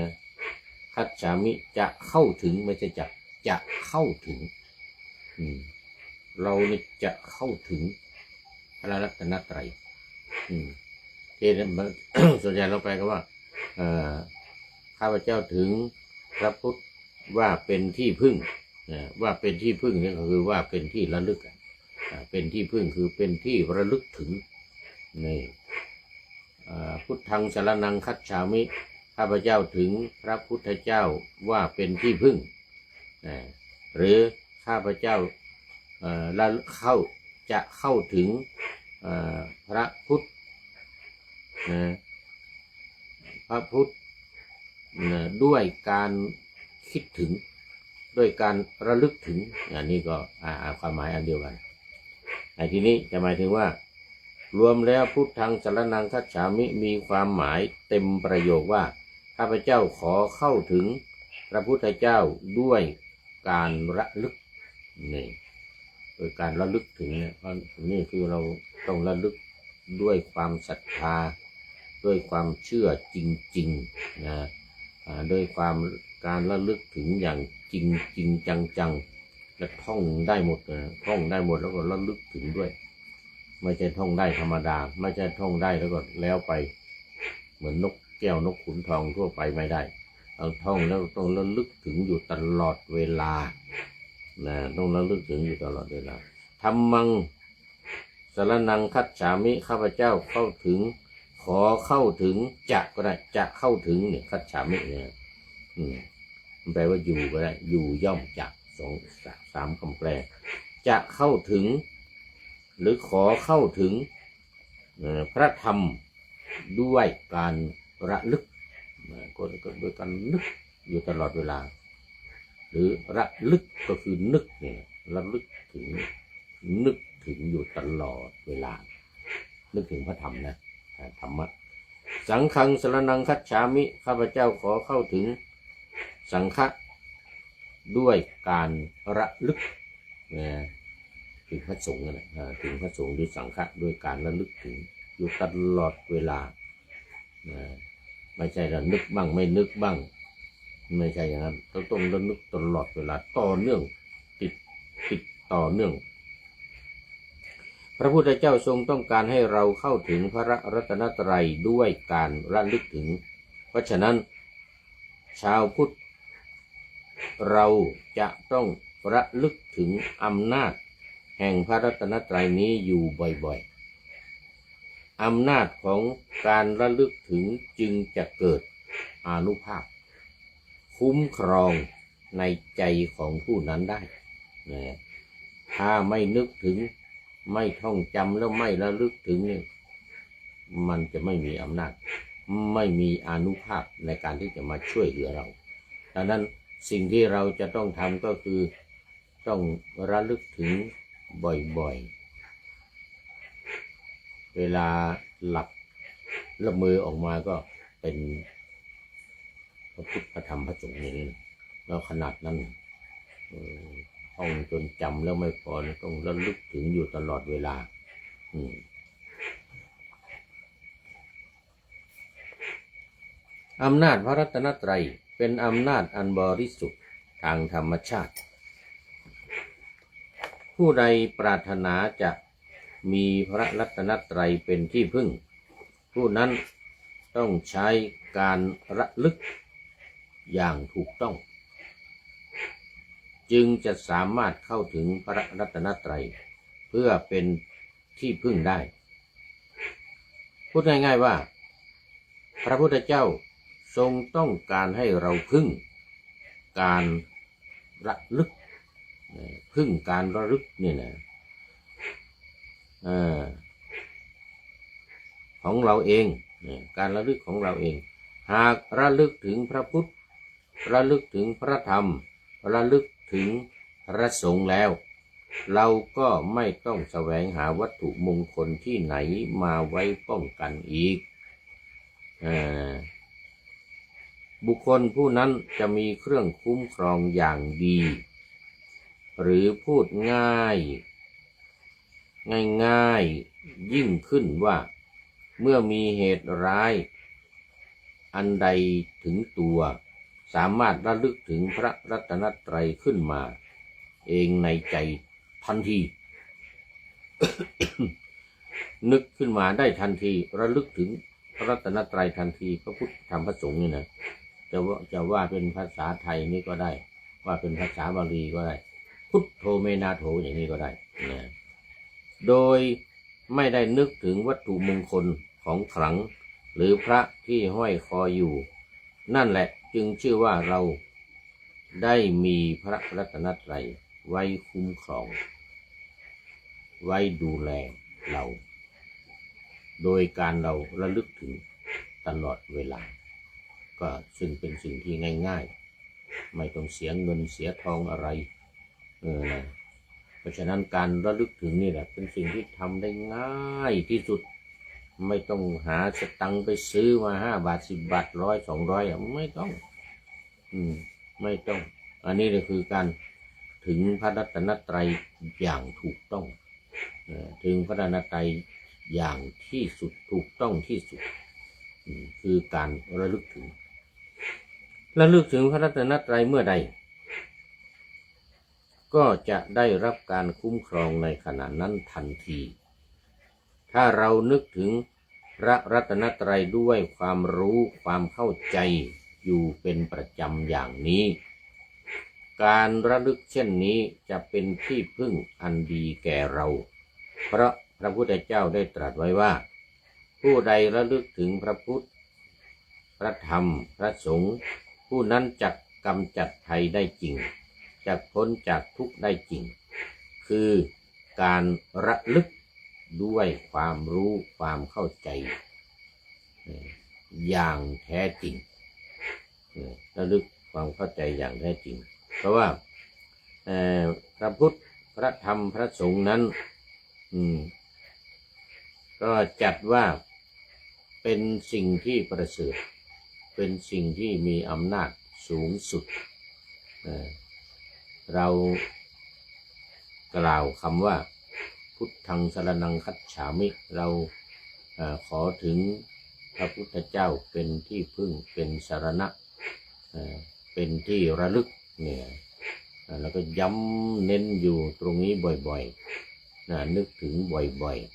คัจฉามิจะเข้าถึงไม่ใช่จะเข้าถึงเรานี่จะเข้าถึงพระรัตนตรัยที่ส่วนใหญ่เราแปลกันว่าข้าพเจ้าถึงพระพุทธว่าเป็นที่พึ่งว่าเป็นที่พึ่งนี่ก็คือว่าเป็นที่ระลึกเป็นที่พึ่งคือเป็นที่ระลึกถึงนี่พุทธังสรณังคัจฉามิข้าพเจ้าถึงพระพุทธเจ้าว่าเป็นที่พึ่งหรือข้าพเจ้าจะเข้าถึงพระพุทธ ด้วยการคิดถึงด้วยการระลึกถึงอันนี้ก็ความหมายอันเดียวกันในที่นี้จะหมายถึงว่ารวมแล้วพุทธังสรณังคัจฉามิมีความหมายเต็มประโยคว่าข้าพเจ้าขอเข้าถึงพระพุทธเจ้าด้วยการระลึกนี่โดยการระลึกถึงเนี่ยนี่คือเราต้องระลึกด้วยความศรัทธาด้วยความเชื่อจริงๆนะด้วยความการระลึกถึงอย่างจริงจังและท่องได้หมดนะท่องได้หมดแล้วก็ระลึกถึงด้วยไม่ใช่ท่องได้ธรรมดาไม่ใช่ท่องได้แล้วไปเหมือนนกแก้วนกขุนทองทั่วไปไม่ได้ต้องท่องแล้วต้องระลึกถึงอยู่ตลอดเวลานะต้องระลึกถึงอยู่ตลอดเวลาธัมมังสรณังคัจฉามิข้าพเจ้าเข้าถึงขอเข้าถึงจะก็ได้จะเข้าถึงเนี่ยคัจฉามิเนี่ยมันแปลว่าอยู่ก็ได้อยู่ย่อมจะสามคำแปลจะเข้าถึงหรือขอเข้าถึงพระธรรมด้วยการระลึกก็ด้วยการนึกอยู่ตลอดเวลาหรือระลึกก็คือนึกเนี่ยระลึกถึงนึกถึงอยู่ตลอดเวลานึกถึงพระธรรมนะธรรมะสังฆังสรณังคัจฉามิข้าพเจ้าขอเข้าถึงสังฆะด้วยการระลึกถึงพระสงฆ์นะถึงพระสงฆ์หรือสังฆะด้วยการระลึกถึงอยู่ตลอดเวลาไม่ใช่ระลึกบ้างไม่นึกบ้างไม่ใช่อย่างนั้นต้องระลึกตลอดเวลาต่อเนื่องติดต่อเนื่องพระพุทธเจ้าทรงต้องการให้เราเข้าถึงพระรัตนตรัยด้วยการระลึกถึงเพราะฉะนั้นชาวพุทธเราจะต้องระลึกถึงอำนาจแห่งพระรัตนตรัยนี้อยู่บ่อยๆอำนาจของการระลึกถึงจึงจะเกิดอานุภาพคุ้มครองในใจของผู้นั้นได้ถ้าไม่นึกถึงไม่ท่องจำแล้วไม่ระลึกถึงเนี่ยมันจะไม่มีอำนาจไม่มีอานุภาพในการที่จะมาช่วยเหลือเราดังนั้นสิ่งที่เราจะต้องทำก็คือต้องระลึกถึงบ่อยๆเวลาหลับละเมอออกมาก็เป็นพระพุทธพระธรรมพระสงฆ์อย่างนี้แล้วขนาดนั้นท่องจนจำแล้วไม่พอต้องระลึกถึงอยู่ตลอดเวลาอำนาจพระรัตนตรัยเป็นอำนาจอันบริสุทธิ์ทางธรรมชาติผู้ใดปรารถนาจะมีพระรัตนตรัยเป็นที่พึ่งผู้นั้นต้องใช้การระลึกอย่างถูกต้องจึงจะสามารถเข้าถึงพระรัตนตรัยเพื่อเป็นที่พึ่งได้พูดง่ายๆว่าพระพุทธเจ้าทรงต้องการให้เราพึ่งการระลึกพึ่งการระลึกเนี่ยนะของเราเองการระลึกของเราเองหากระลึกถึงพระพุทธระลึกถึงพระธรรมระลึกถึงพระสงฆ์แล้วเราก็ไม่ต้องแสวงหาวัตถุมงคลที่ไหนมาไว้ป้องกันอีกบุคคลผู้นั้นจะมีเครื่องคุ้มครองอย่างดีหรือพูดง่ายยิ่งขึ้นว่าเมื่อมีเหตุร้ายอันใดถึงตัวสามารถระลึกถึงพระรัตนตรัยขึ้นมาเองในใจทันที นึกขึ้นมาได้ทันทีระลึกถึงพระรัตนตรัยทันทีพระพุทธธรรมพระสงฆ์นี่นะจะว่าเป็นภาษาไทยนี่ก็ได้ว่าเป็นภาษาบาลีก็ได้พุทโธเมนาโถอย่างนี้ก็ได้นะโดยไม่ได้นึกถึงวัตถุมงคลของขลังหรือพระที่ห้อยคออยู่นั่นแหละจึงชื่อว่าเราได้มีพระรัตนตรัยไว้คุ้มครองไว้ดูแลเราโดยการเราระลึกถึงตลอดเวลาก็ ก็ซึ่งเป็นสิ่งที่ง่ายๆไม่ต้องเสียเงินเสียทองอะไรนะเพราะฉะนั้นการระลึกถึงนี่แหละเป็นสิ่งที่ทำได้ง่ายที่สุดไม่ต้องหาสตังค์ไปซื้อมา5 บาท 10 บาท100 200ไม่ต้องไม่ต้องอันนี้ก็คือการถึงพระรัตนตรัยอย่างถูกต้องถึงพระรัตนตรัยอย่างที่สุดถูกต้องที่สุดคือการระลึกถึงพระรัตนตรัยเมื่อใดก็จะได้รับการคุ้มครองในขณะนั้นทันทีถ้าเรานึกถึงพระรัตนตรัยด้วยความรู้ความเข้าใจอยู่เป็นประจำอย่างนี้การระลึกเช่นนี้จะเป็นที่พึ่งอันดีแก่เราเพราะพระพุทธเจ้าได้ตรัสไว้ว่าผู้ใดระลึกถึงพระพุทธพระธรรมพระสงฆ์ผู้นั้นจักกำจัดภัยได้จริงจักพ้นจากทุกข์ได้จริงคือการระลึกด้วยความรู้ความเข้าใจอย่างแท้จริงระลึกความเข้าใจอย่างแท้จริงเพราะว่าพระพุทธพระธรรมพระสงฆ์นั้นก็จัดว่าเป็นสิ่งที่ประเสริฐเป็นสิ่งที่มีอำนาจสูงสุดเรากล่าวคำว่าพุทธังสรณังคัจฉามิเราขอถึงพระพุทธเจ้าเป็นที่พึ่งเป็นสรณะเป็นที่ระลึกเนี่ยแล้วก็ย้ำเน้นอยู่ตรงนี้บ่อยๆนึกถึงบ่อยๆ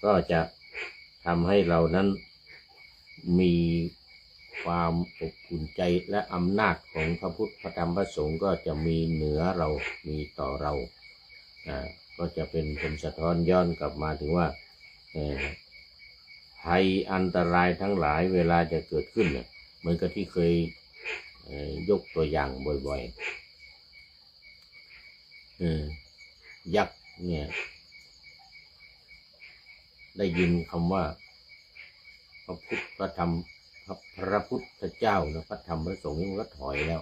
ก็จะทำให้เรานั้นมีความอบอุ่นใจและอำนาจของพระพุทธพระธรรมพระสงฆ์ก็จะมีเหนือเรามีต่อเราก็จะเป็นผลสะท้อนย้อนกลับมาถึงว่าภัยอันตรายทั้งหลายเวลาจะเกิดขึ้นเนี่ยเหมือนกับที่เคยยกตัวอย่างบ่อยๆยักษ์เนี่ยได้ยินคำว่าพระพุทธพระธรรมพระพุทธเจ้านะพระธรรมพระสงฆ์มันก็ถอยแล้ว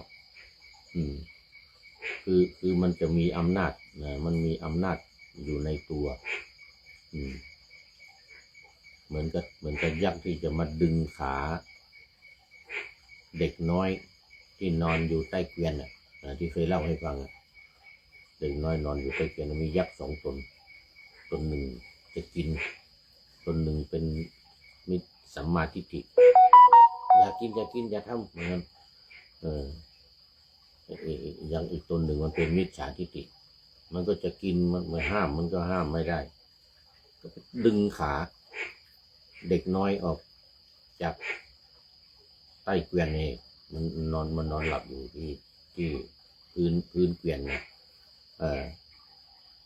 คือมันจะมีอำนาจนะมันมีอำนาจอยู่ในตัวเหมือนกับยักษ์ที่จะมาดึงขาเด็กน้อยที่นอนอยู่ใต้เกวียนที่เคยเล่าให้ฟังเด็กน้อยนอนอยู่ใต้เกวียนมียักษ์2 ตนหนึ่งจะกินตนหนึ่งเป็นมิจสัมมาทิฏฐิอย่ากินอย่าทำเหมือนกันอย่างอีกตนหนึ่งมันเป็นมิจฉาทิฏฐิมันก็จะกินมันไม่ห้ามมันก็ห้ามไม่ได้ก็ดึงขาเด็กน้อยออกจากใต้เกวียนนี่มันนอนหลับอยู่ที่พื้นเกวียนนะ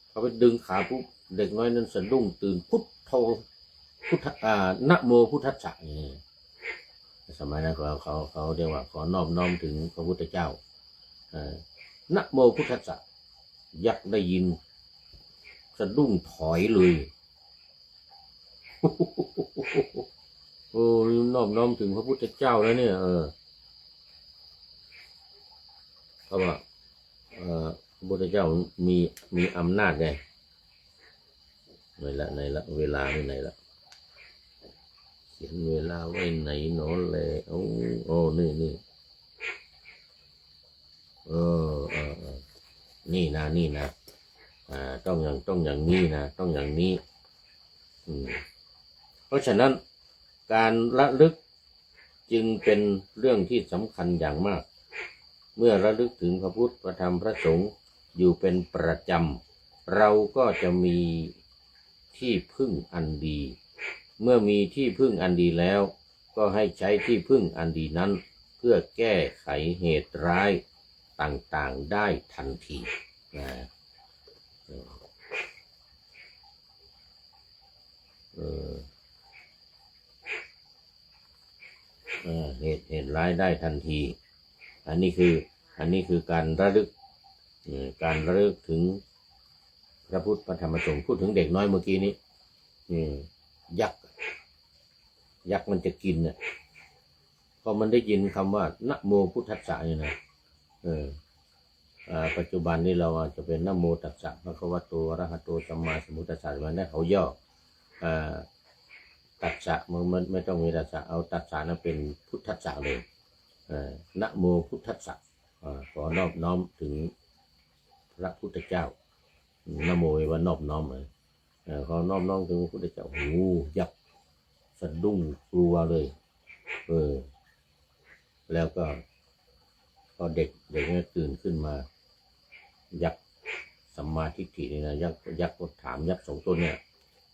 เขาไปดึงขาปุ๊บเด็กน้อยนั้นสะดุ้งตื่นพุทโธนะโมพุทธัสสะนี่สมัยนั้นเขาเรียกว่าขอนอบน้อมถึงพระพุทธเจ้านะโมพุทธัสสะยักษ์ได้ยินสะดุ้งถอยเลยโอ้นอบน้อมถึงพระพุทธเจ้าแล้วเนี่ยเขาว่าพระพุทธเจ้ามีอำนาจไงในละเวลาไม่ไหนละเขียนเวลาไว้ไหนหนอแลโอ้นี่นี่นะต้องอย่างนี้นะต้องอย่างนี้เพราะฉะนั้นการระลึกจึงเป็นเรื่องที่สำคัญอย่างมากเมื่อระลึกถึงพระพุทธพระธรรมพระสงฆ์อยู่เป็นประจำเราก็จะมีที่พึ่งอันดีเมื่อมีที่พึ่งอันดีแล้วก็ให้ใช้ที่พึ่งอันดีนั้นเพื่อแก้ไขเหตุร้ายต่างๆได้ทันทีเหตุร้ายได้ทันทีอันนี้คือการระลึกถึงพระพุทธพระธรรมพระสงฆ์พูดถึงเด็กน้อยเมื่อกี้นี้ยักษ์ ยักษ์มันจะกินเนี่ยพอมันได้ยินคำว่านะโมพุทธัสสะนี่นะปัจจุบันนี้เราจะเป็นนะโมตัสสะภะคะวะโตอะระหะโตสัมมาสัมพุทธัสสะมันได้เขาย่อตัสสะมันไม่ต้องมีตัสสะเอาตัสสะนั้นเป็นพุทธัสสะเลยนะโมพุทธัสสะขอนอบน้อมถึงพระพุทธเจ้านะโมว่านอบน้อมเลยขอนอบน้อมถึงพระพุทธเจ้าโอ้ยักษ์สะดุ้งกลัวเลยแล้วก็พอเด็กนี่ตื่นขึ้นมายักษ์สัมมาทิฏฐินี่นะยักษ์ก็ถามยักษ์สองตัวเนี่ย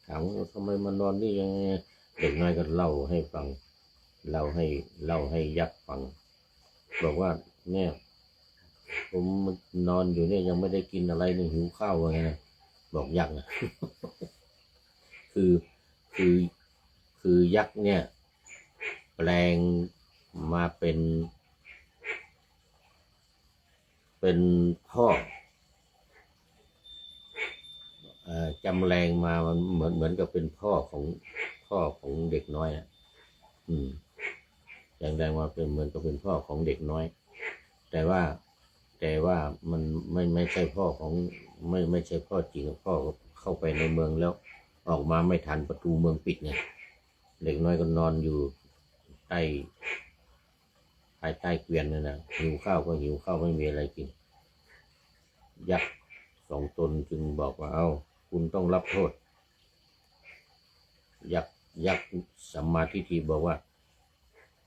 ถามว่าทำไมมานอนนี่ยังไงเด็กน้อยก็เล่าให้ฟังเล่าให้ยักษ์ฟังบอกว่าเนี่ยผมนอนอยู่เนี่ยยังไม่ได้กินอะไรนี่หิวข้าวไงบอกยักษ์นะ คือยักษ์เนี่ยแปลงมาเป็นพ่อจำแรงมามันเหมือนกับเป็นพ่อของเด็กน้อยอ่ะจำแรงมาเป็นเหมือนกับเป็นพ่อของเด็กน้อยแต่ว่ามันไม่ใช่พ่อของไม่ใช่พ่อจริงพ่อเข้าไปในเมืองแล้วออกมาไม่ทันประตูเมืองปิดไงเด็กน้อยก็นอนอยู่ภายใต้เกวียนนั่นนะหิวข้าวก็หิวข้าวไม่มีอะไรกินยักษ์สองตนจึงบอกว่าคุณต้องรับโทษยักษ์สัมมาทิฏฐิบอกว่า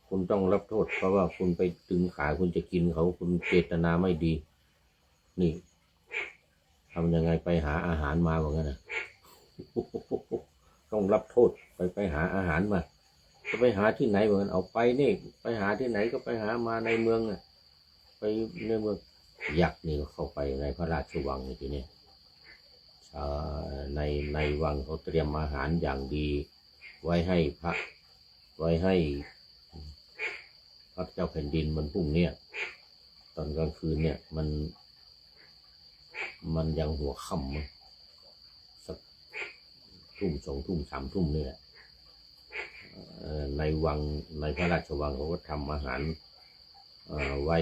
คุณต้องรับโทษเพราะว่าคุณไปตึงขาคุณจะกินเขาคุณเจตนาไม่ดีนี่ทำยังไงไปหาอาหารมาบอกงั้นนะต้องรับโทษไปหาอาหารมาจะไปหาที่ไหนบอกงั้นเอาไปนี่ไปหาที่ไหนก็ไปหามาในเมืองไปในเมืองยักษ์นี่เข้าไปในพระราชวังทีนี้ในวังเขาเตรียมอาหารอย่างดีไว้ให้พระเจ้าแผ่นดินมันพรุ่งนี้ตอนกลางคืนเนี่ยมันยังหัวค่ำสักทุ่ม2 ทุ่ม 3 ทุ่มนี่แหละในวังในพระราชวังเขาก็ทำอาหารไว้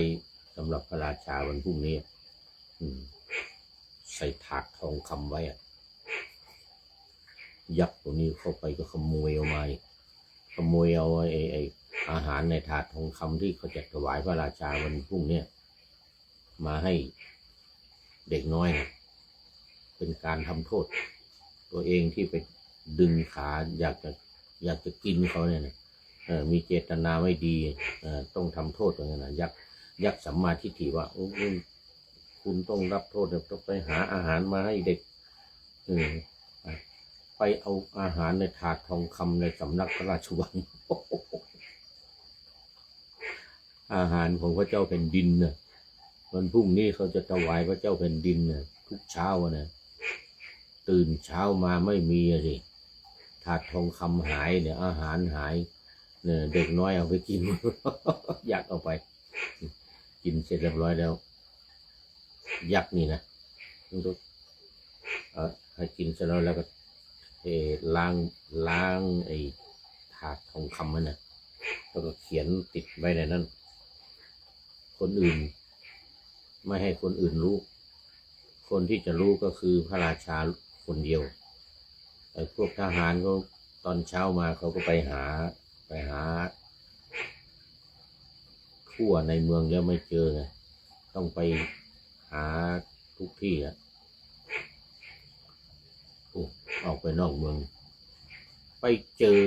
สำหรับพระราชาวันพรุ่งนี้ใส่ถาดทองคำไว้ยักษ์ตัวนี้เข้าไปก็ขโมยเอาไอ้อาหารในถาดทองคำที่เขาจะถวายพระราชาวันพรุ่งนี้มาให้เด็กน้อยเป็นการทำโทษตัวเองที่ไปดึงขาอยากจะกินเขาเนี่ยมีเจตนาไม่ดีต้องทำโทษอย่างนั้นนะยักษ์สัมมาทิฏฐิว่าคุณต้องรับโทษต้องไปหาอาหารมาให้เด็กไปเอาอาหารในถาดทองคำในสำนักพระราชวัง อาหารของพระเจ้าแผ่นดินน่ะวันพรุ่งนี้เขาจะถวายพระเจ้าแผ่นดินน่ะทุกเช้านะตื่นเช้ามาไม่มีสิถาดทองคำหายเนี่ยอาหารหายเนี่ยเด็กน้อยเอาไปกิน อยากเอาไปกินเสร็จเรียบร้อยแล้วยักษ์นี่นะให้กินเสร็จแล้วก็ล้างไอ้ถาดทองคำมันนะแล้วก็เขียนติดไว้ในนั้นคนอื่นไม่ให้คนอื่นรู้คนที่จะรู้ก็คือพระราชาคนเดียวไอ้พวกทหารก็ตอนเช้ามาเขาก็ไปหาทั่วในเมืองแล้วไม่เจอไงต้องไปหาทุกที่ออกไปนอกเมืองไปเจอ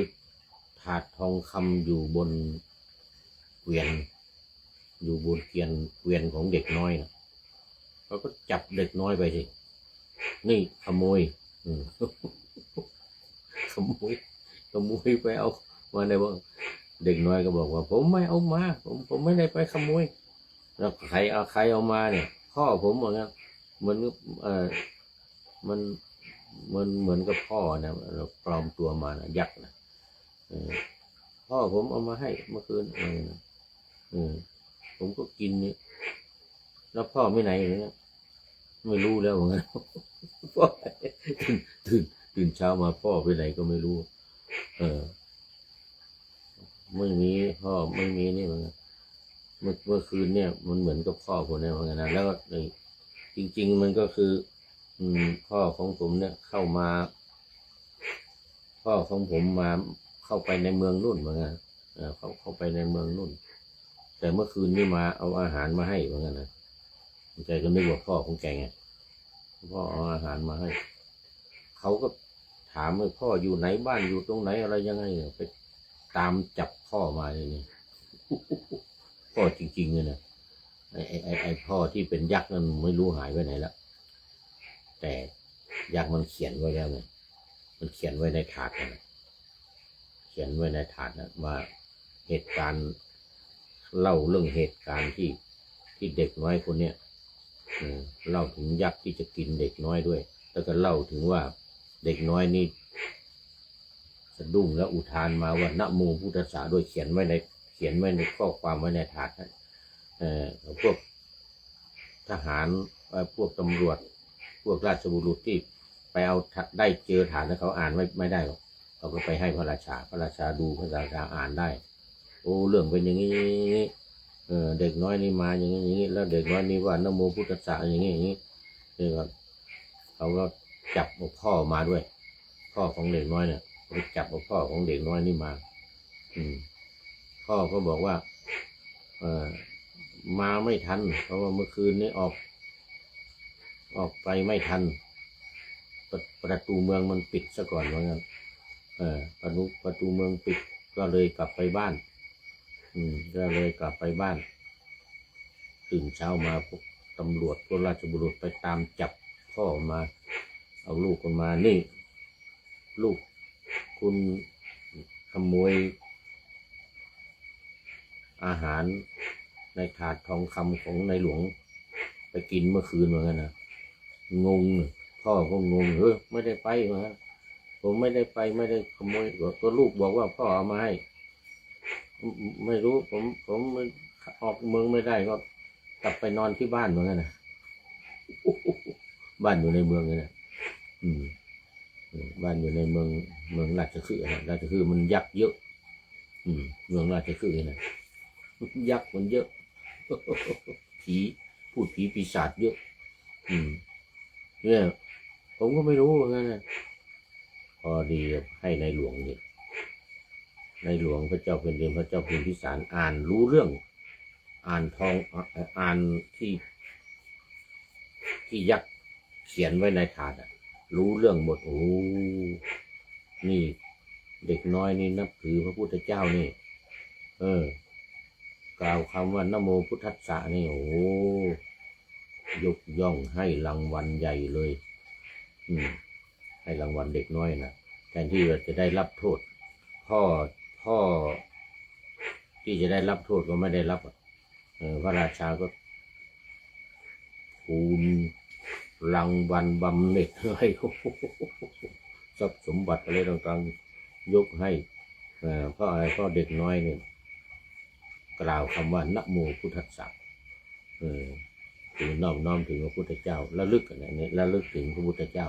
ถาดทองคำอยู่บนเกวียนของเด็กน้อยนะเขาก็จับเด็กน้อยไปสินี่ขโมยขโมยไปเอามาในบ้างเด็กน้อยก็บอกว่าผมไม่เอามาผมไม่ได้ไปขโมยแล้วใครเอามาเนี่ยพ่อผมเหมือนกันมันเหมือนกับพ่อนะเราปลอมตัวมานะยักษ์นะพ่อผมเอามาให้เมื่อคืนผมก็กินนี่แล้วพ่อไม่ไหนอย่างเงี้ยไม่รู้แล้วเหมือนกันพ่อตื่นเช้ามาพ่อไปไหนก็ไม่รู้ ไม่มีพ่อไม่มีนี่มันเมื่อคืนเนี่ยมันเหมือนกับพ่อผมเนี่ยเหมือนกันนะแล้วก็จริงๆมันก็คือ พ่อของผมเนี่ยเข้ามา พ่อของผมมาเข้าไปในเมืองนู่นเหมือนกันเขาเข้าไปในเมืองนู่นแต่เมื่อคืนนี่มาเอาอาหารมาให้เหมือนกันนะใจก็นึกว่าพ่อของแกไงพ่อเอาอาหารมาให้เขาก็ถามว่าพ่ออยู่ไหนบ้านอยู่ตรงไหนอะไรยังไงไปตามจับพ่อมาเลยนี่ พ่อจริงๆเลยนะไอ้พ่อที่เป็นยักษ์นั้นไม่รู้หายไปไหนแล้วแต่ยักษ์มันเขียนไว้แล้วไงมันเขียนไว้ในถาดนะเขียนไว้ในถาดนะว่าเหตุการณ์เล่าเรื่องเหตุการณ์ที่เด็กน้อยคนเนี้ยเล่าถึงยักษ์ที่จะกินเด็กน้อยด้วยแล้วก็เล่าถึงว่าเด็กน้อยนี่สะดุ้งแล้วอุทานมาว่านะโมพุทธัสสะโดยเขียนไว้ในข้อความไว้ในถาดนะพวกทหารพวกตำรวจพวกราชบุรุษที่ไปเอาได้เจอฐานแล้วเขาอ่านไม่ได้หรอกเขาก็ไปให้พระราชาดูพระราชาอ่านได้โอ้เรื่องเป็นอย่างนี้เด็กน้อยนี่มาอย่างนี้แล้วเด็กน้อยนี่ว่านะโมพุทธัสสะอย่างนี้นี่ครับเขาก็จับพ่อมาด้วยพ่อของเด็กน้อยเนี่ยไปจับพ่อของเด็กน้อยนี่มาพ่อก็บอกว่ามาไม่ทันเพราะว่าเมื่อคืนนี้ออกไปไม่ทันประตูเมืองมันปิดซะก่อนว่างั้นประตูเมืองปิดก็เลยกลับไปบ้านก็เลยกลับไปบ้านตื่นเช้ามาพวกตำรวจพวกราชบุรุษไปตามจับพ่อมาเอาลูกคนมานี่ลูกคุณขโมยอาหารในถาดทองคำของในหลวงไปกินเมื่อคืนเหมือนกันนะงงพ่อก็งงไม่ได้ไปเหมือนกันผมไม่ได้ไปไม่ได้ขโมยตัวลูกบอกว่าพ่อเอามาให้ไม่รู้ผมออกเมืองไม่ได้ก็กลับไปนอนที่บ้านเหมือนกันนะบ้านอยู่ในเมืองเลยนะบ้านอยู่ในเมืองราชคฤห์นะราชคฤห์มันยักษ์เยอะเมืองราชคฤห์นะยักษ์มันเยอะผีพูดผีปีศาจเยอะเนี่ยผมก็ไม่รู้เหมือนกันนะพอดีให้ในหลวงเนี่ยในหลวงพระเจ้าแผ่นดินพระเจ้าพิมพิสารอ่านรู้เรื่องอ่านที่ยักษ์เขียนไว้ในถาดรู้เรื่องหมดโอ้นี่เด็กน้อยนี่นับถือพระพุทธเจ้านี่กล่าวคำว่านะโมพุทธัสสะนี่โอ้ยกย่องให้รางวัลใหญ่เลยให้รางวัลเด็กน้อยนะแทนที่จะได้รับโทษพ่อที่จะได้รับโทษก็ไม่ได้รับพระราชาก็คูณรางวัลบำเหน็จให้ทรัพย์สมบัติอะไรต่างๆยกให้เพราะอะไรเพราะเด็กน้อยเนี่ยกล่าวคำว่านะโมพุทธัสสะถึงน้อมถึงพระพุทธเจ้าระลึกอะไรนี้ระลึกถึงพระพุทธเจ้า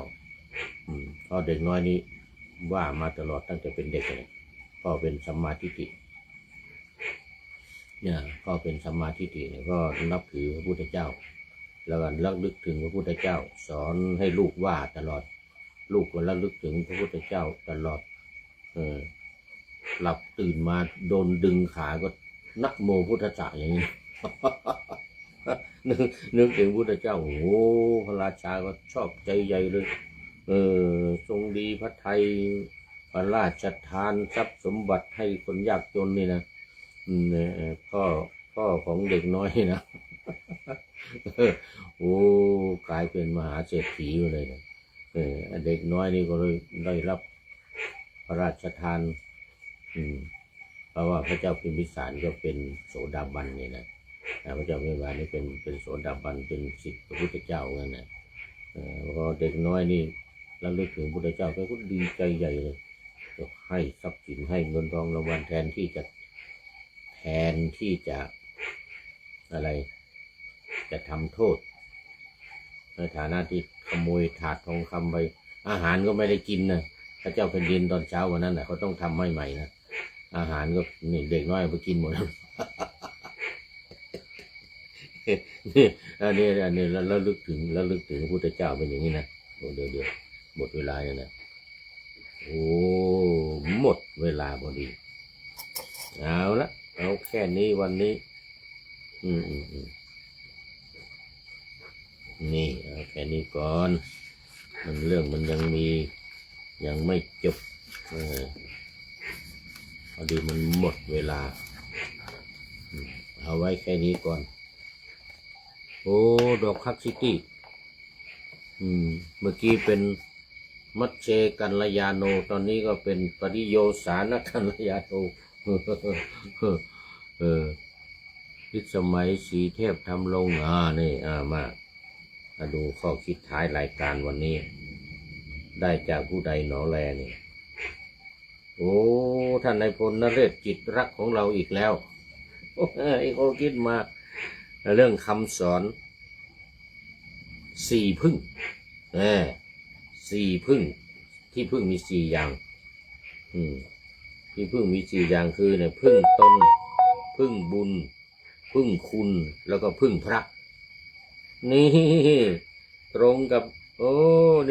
เพราะเด็กน้อยนี้ว่ามาตลอดตั้งแต่เป็นเด็กเลยพ่อเป็นสัมมาทิฏฐิเนี่ยพ่อเป็นสัมมาทิฏฐิเนี่ยก็นับถือพระพุทธเจ้าแล้วก็ระลึกถึงพระพุทธเจ้าสอนให้ลูกว่าตลอดลูกก็ระลึกถึงพระพุทธเจ้าตลอดหลับตื่นมาโดนดึงขาก็นะโมพุทธัสสะอย่างนี้ นึกถึงพุทธเจ้าโอ้พระราชาก็ชอบใจใหญ่เลยทรงดีพระทัยพระราชทานทรัพย์สมบัติให้คนยากจนนี่นะพ่อของเด็กน้อยนะ โอ้กลายเป็นมหาเศรษฐีเลยนะเด็กน้อยนี่ก็เลยได้รับพระราชทานเพราะว่าพระเจ้าพิมพิสารก็เป็นโสดาบันนี่นะพระเจ้าพิมพิสารนี่เป็นโสดาบันเป็นศิษย์พระพุทธเจ้านั่นนะพอเด็กน้อยนี่ระลึกถึงพระพุทธเจ้าก็ดีใจใหญ่เลยจะให้ทรัพย์สินให้เงินทองรางวัลแทนที่จะอะไรจะทำโทษในฐานะที่ขโมยถาดทองคำไปอาหารก็ไม่ได้กินนะพระเจ้าแผ่นดินตอนเช้าวันนั้นนะเขาต้องทำให้ใหม่นะ อาหารก็นี่เด็กน้อยไปกินหมดแล้วนี่อันนี้แล้วลึกถึงพระพุทธเจ้าเป็นอย่างนี้นะเดี๋ยวหมดเวลาแล้วนะโอ้หมดเวลาพอดีเอาละเอาแค่นี้วันนี้นี่เอาแค่นี้ก่อนเรื่องมันยังไม่จบพอดีมันหมดเวลาเอาไว้แค่นี้ก่อนโอ้ดอกคักซิตี้เมื่อกี้เป็นมัชเชกัลยาโนตอนนี้ก็เป็นปริโยสานกัลยาโนพิสมัยสีเทพทำลงนี่มาดูข้อคิดท้ายรายการวันนี้ได้จากผู้ใดหนอแลนี่โอ้ท่านนายพลนเรศจิตรักของเราอีกแล้วไอ้ข้อคิดมาเรื่องคำสอนสี่พึ่งสี่พึ่งที่พึ่งมีสี่อย่างที่พึ่งมีสี่อย่างคือเนี่ยพึ่งตนพึ่งบุญพึ่งคุณแล้วก็พึ่งพระนี่ตรงกับ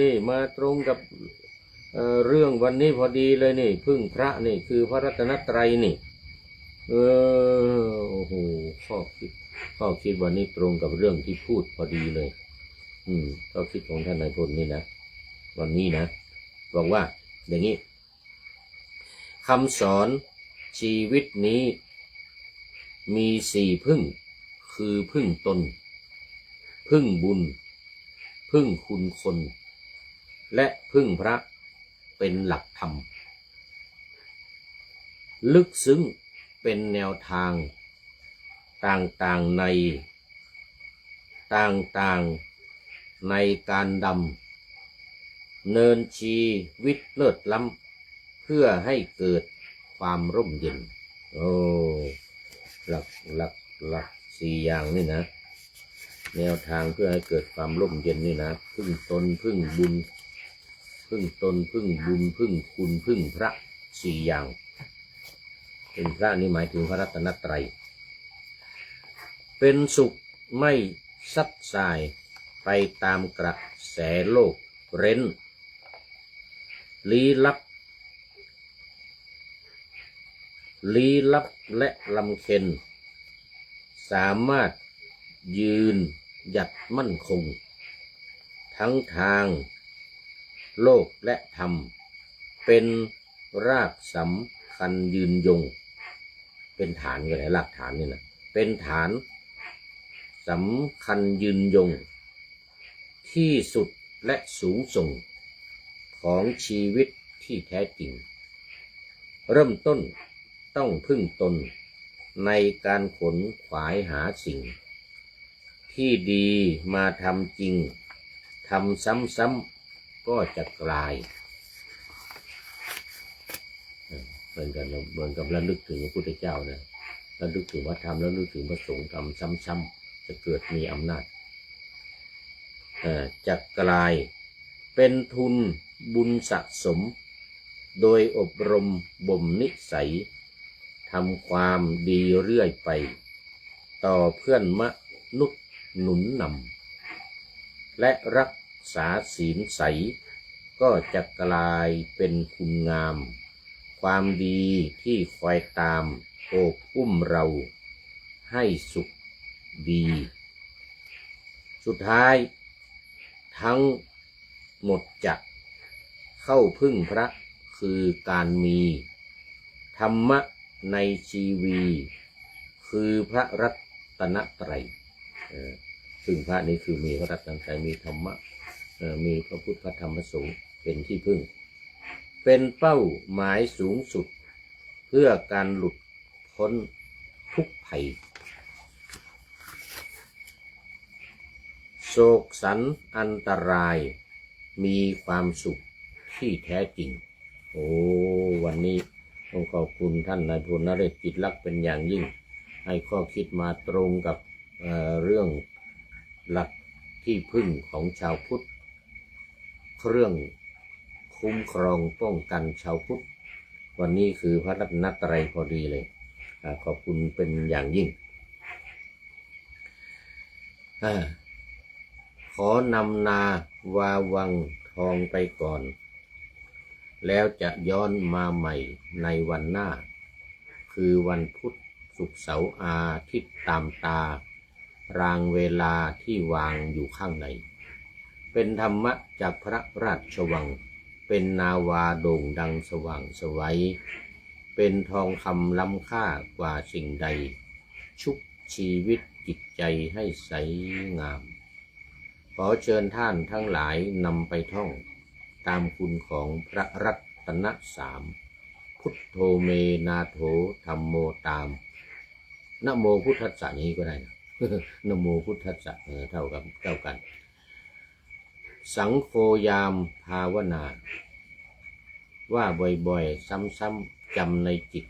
นี่มาตรงกับเรื่องวันนี้พอดีเลยนี่พึ่งพระนี่คือพระรัตนตรัยนี่โอ้โหข้อคิดวันนี้ตรงกับเรื่องที่พูดพอดีเลยข้อคิดของท่านนายพลนี่นะวันนี้นะบอกว่าอย่างนี้คำสอนชีวิตนี้มีสี่พึ่งคือพึ่งตนพึ่งบุญพึ่งคุณคนและพึ่งพระเป็นหลักธรรมลึกซึ้งเป็นแนวทางต่างๆในการดำเนินชีวิตเลิศล้ำเพื่อให้เกิดความร่มเย็นหลักสี่อย่างนี่นะแนวทางเพื่อให้เกิดความร่มเย็นนี่นะพึ่งตนพึ่งบุญพึ่งตนพึ่งบุญพึ่งคุณพึ่งพระสี่อย่างเป็นพระนี่หมายถึงพระรัตนตรัยเป็นสุขไม่ซัดสายไปตามกระแสโลกเร้นลี้ลับและลำเค็ญสามารถยืนหยัดมั่นคงทั้งทางโลกและธรรมเป็นรากสำคัญยืนยงเป็นฐานก็ได้รากฐานนี่นะเป็นฐานสำคัญยืนยงที่สุดและสูงส่งของชีวิตที่แท้จริงเริ่มต้นต้องพึ่งตนในการขนขวายหาสิ่งที่ดีมาทำจริงทำซ้ำๆก็จะกลายเหมือนกับระลึกถึงพระพุทธเจ้านะระลึกถึงพระธรรมแล้วระลึกถึงพระสงฆ์ทำซ้ำๆจะเกิดมีอำนาจจะกลายเป็นทุนบุญสะสมโดยอบรมบ่มนิสัยทำความดีเรื่อยไปต่อเพื่อนมนุษย์หนุนนำและรักษาศีลใสก็จะกลายเป็นคุณงามความดีที่คอยตามโอบอุ้มเราให้สุขดีสุดท้ายทั้งหมดจะเข้าพึ่งพระคือการมีธรรมะในชีวีคือพระรัตนตรัยพึ่งพระนี้คือมีพระรัตนตรัยมีธรรมะมีพระพุทธพระธรรมพระสงฆ์เป็นที่พึ่งเป็นเป้าหมายสูงสุดเพื่อการหลุดพ้นทุกภัยโศกสันอันตรายมีความสุขที่แท้จริงวันนี้ต้องขอบคุณท่านนายพลนเรศจิตลักษณ์เป็นอย่างยิ่งให้ข้อคิดมาตรงกับเรื่องหลักที่พึ่งของชาวพุทธเครื่องคุ้มครองป้องกันชาวพุทธ วันนี้คือพระรัตนตรัยพอดีเลยขอบคุณเป็นอย่างยิ่งขอนำนาวาวังทองไปก่อนแล้วจะย้อนมาใหม่ในวันหน้าคือวันพุธศุกร์เสาร์อาทิตย์ตามตารางเวลาที่วางอยู่ข้างในเป็นธรรมะจากพระราชวังเป็นนาวาโด่งดังสว่างไสวเป็นทองคำล้ำค่ากว่าสิ่งใดชุบชีวิตจิตใจให้ใสงามขอเชิญท่านทั้งหลายนำไปท่องตามคุณของพระรัตนสามพุทโธเมนาโถธัมโมตามนะโมพุทธัสสะนี้ก็ได้นะ นะโมพุทธัสสะเท่ากันสังโฆยามภาวนาว่าบ่อยๆซ้ำๆจำในจิต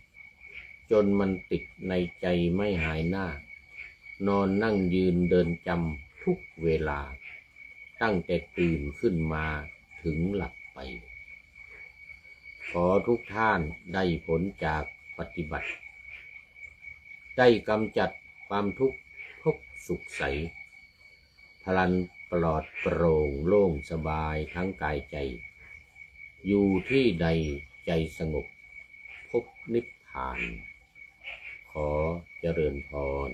จนมันติดในใจไม่หายหน้านอนนั่งยืนเดินจำทุกเวลาตั้งแต่ตื่นขึ้นมาถึงหลับไปขอทุกท่านได้ผลจากปฏิบัติได้กำจัดความทุกข์ทุกสุขใสพลันปลอดโปร่งโล่งสบายทั้งกายใจอยู่ที่ใดใจสงบพบนิพพานขอเจริญพร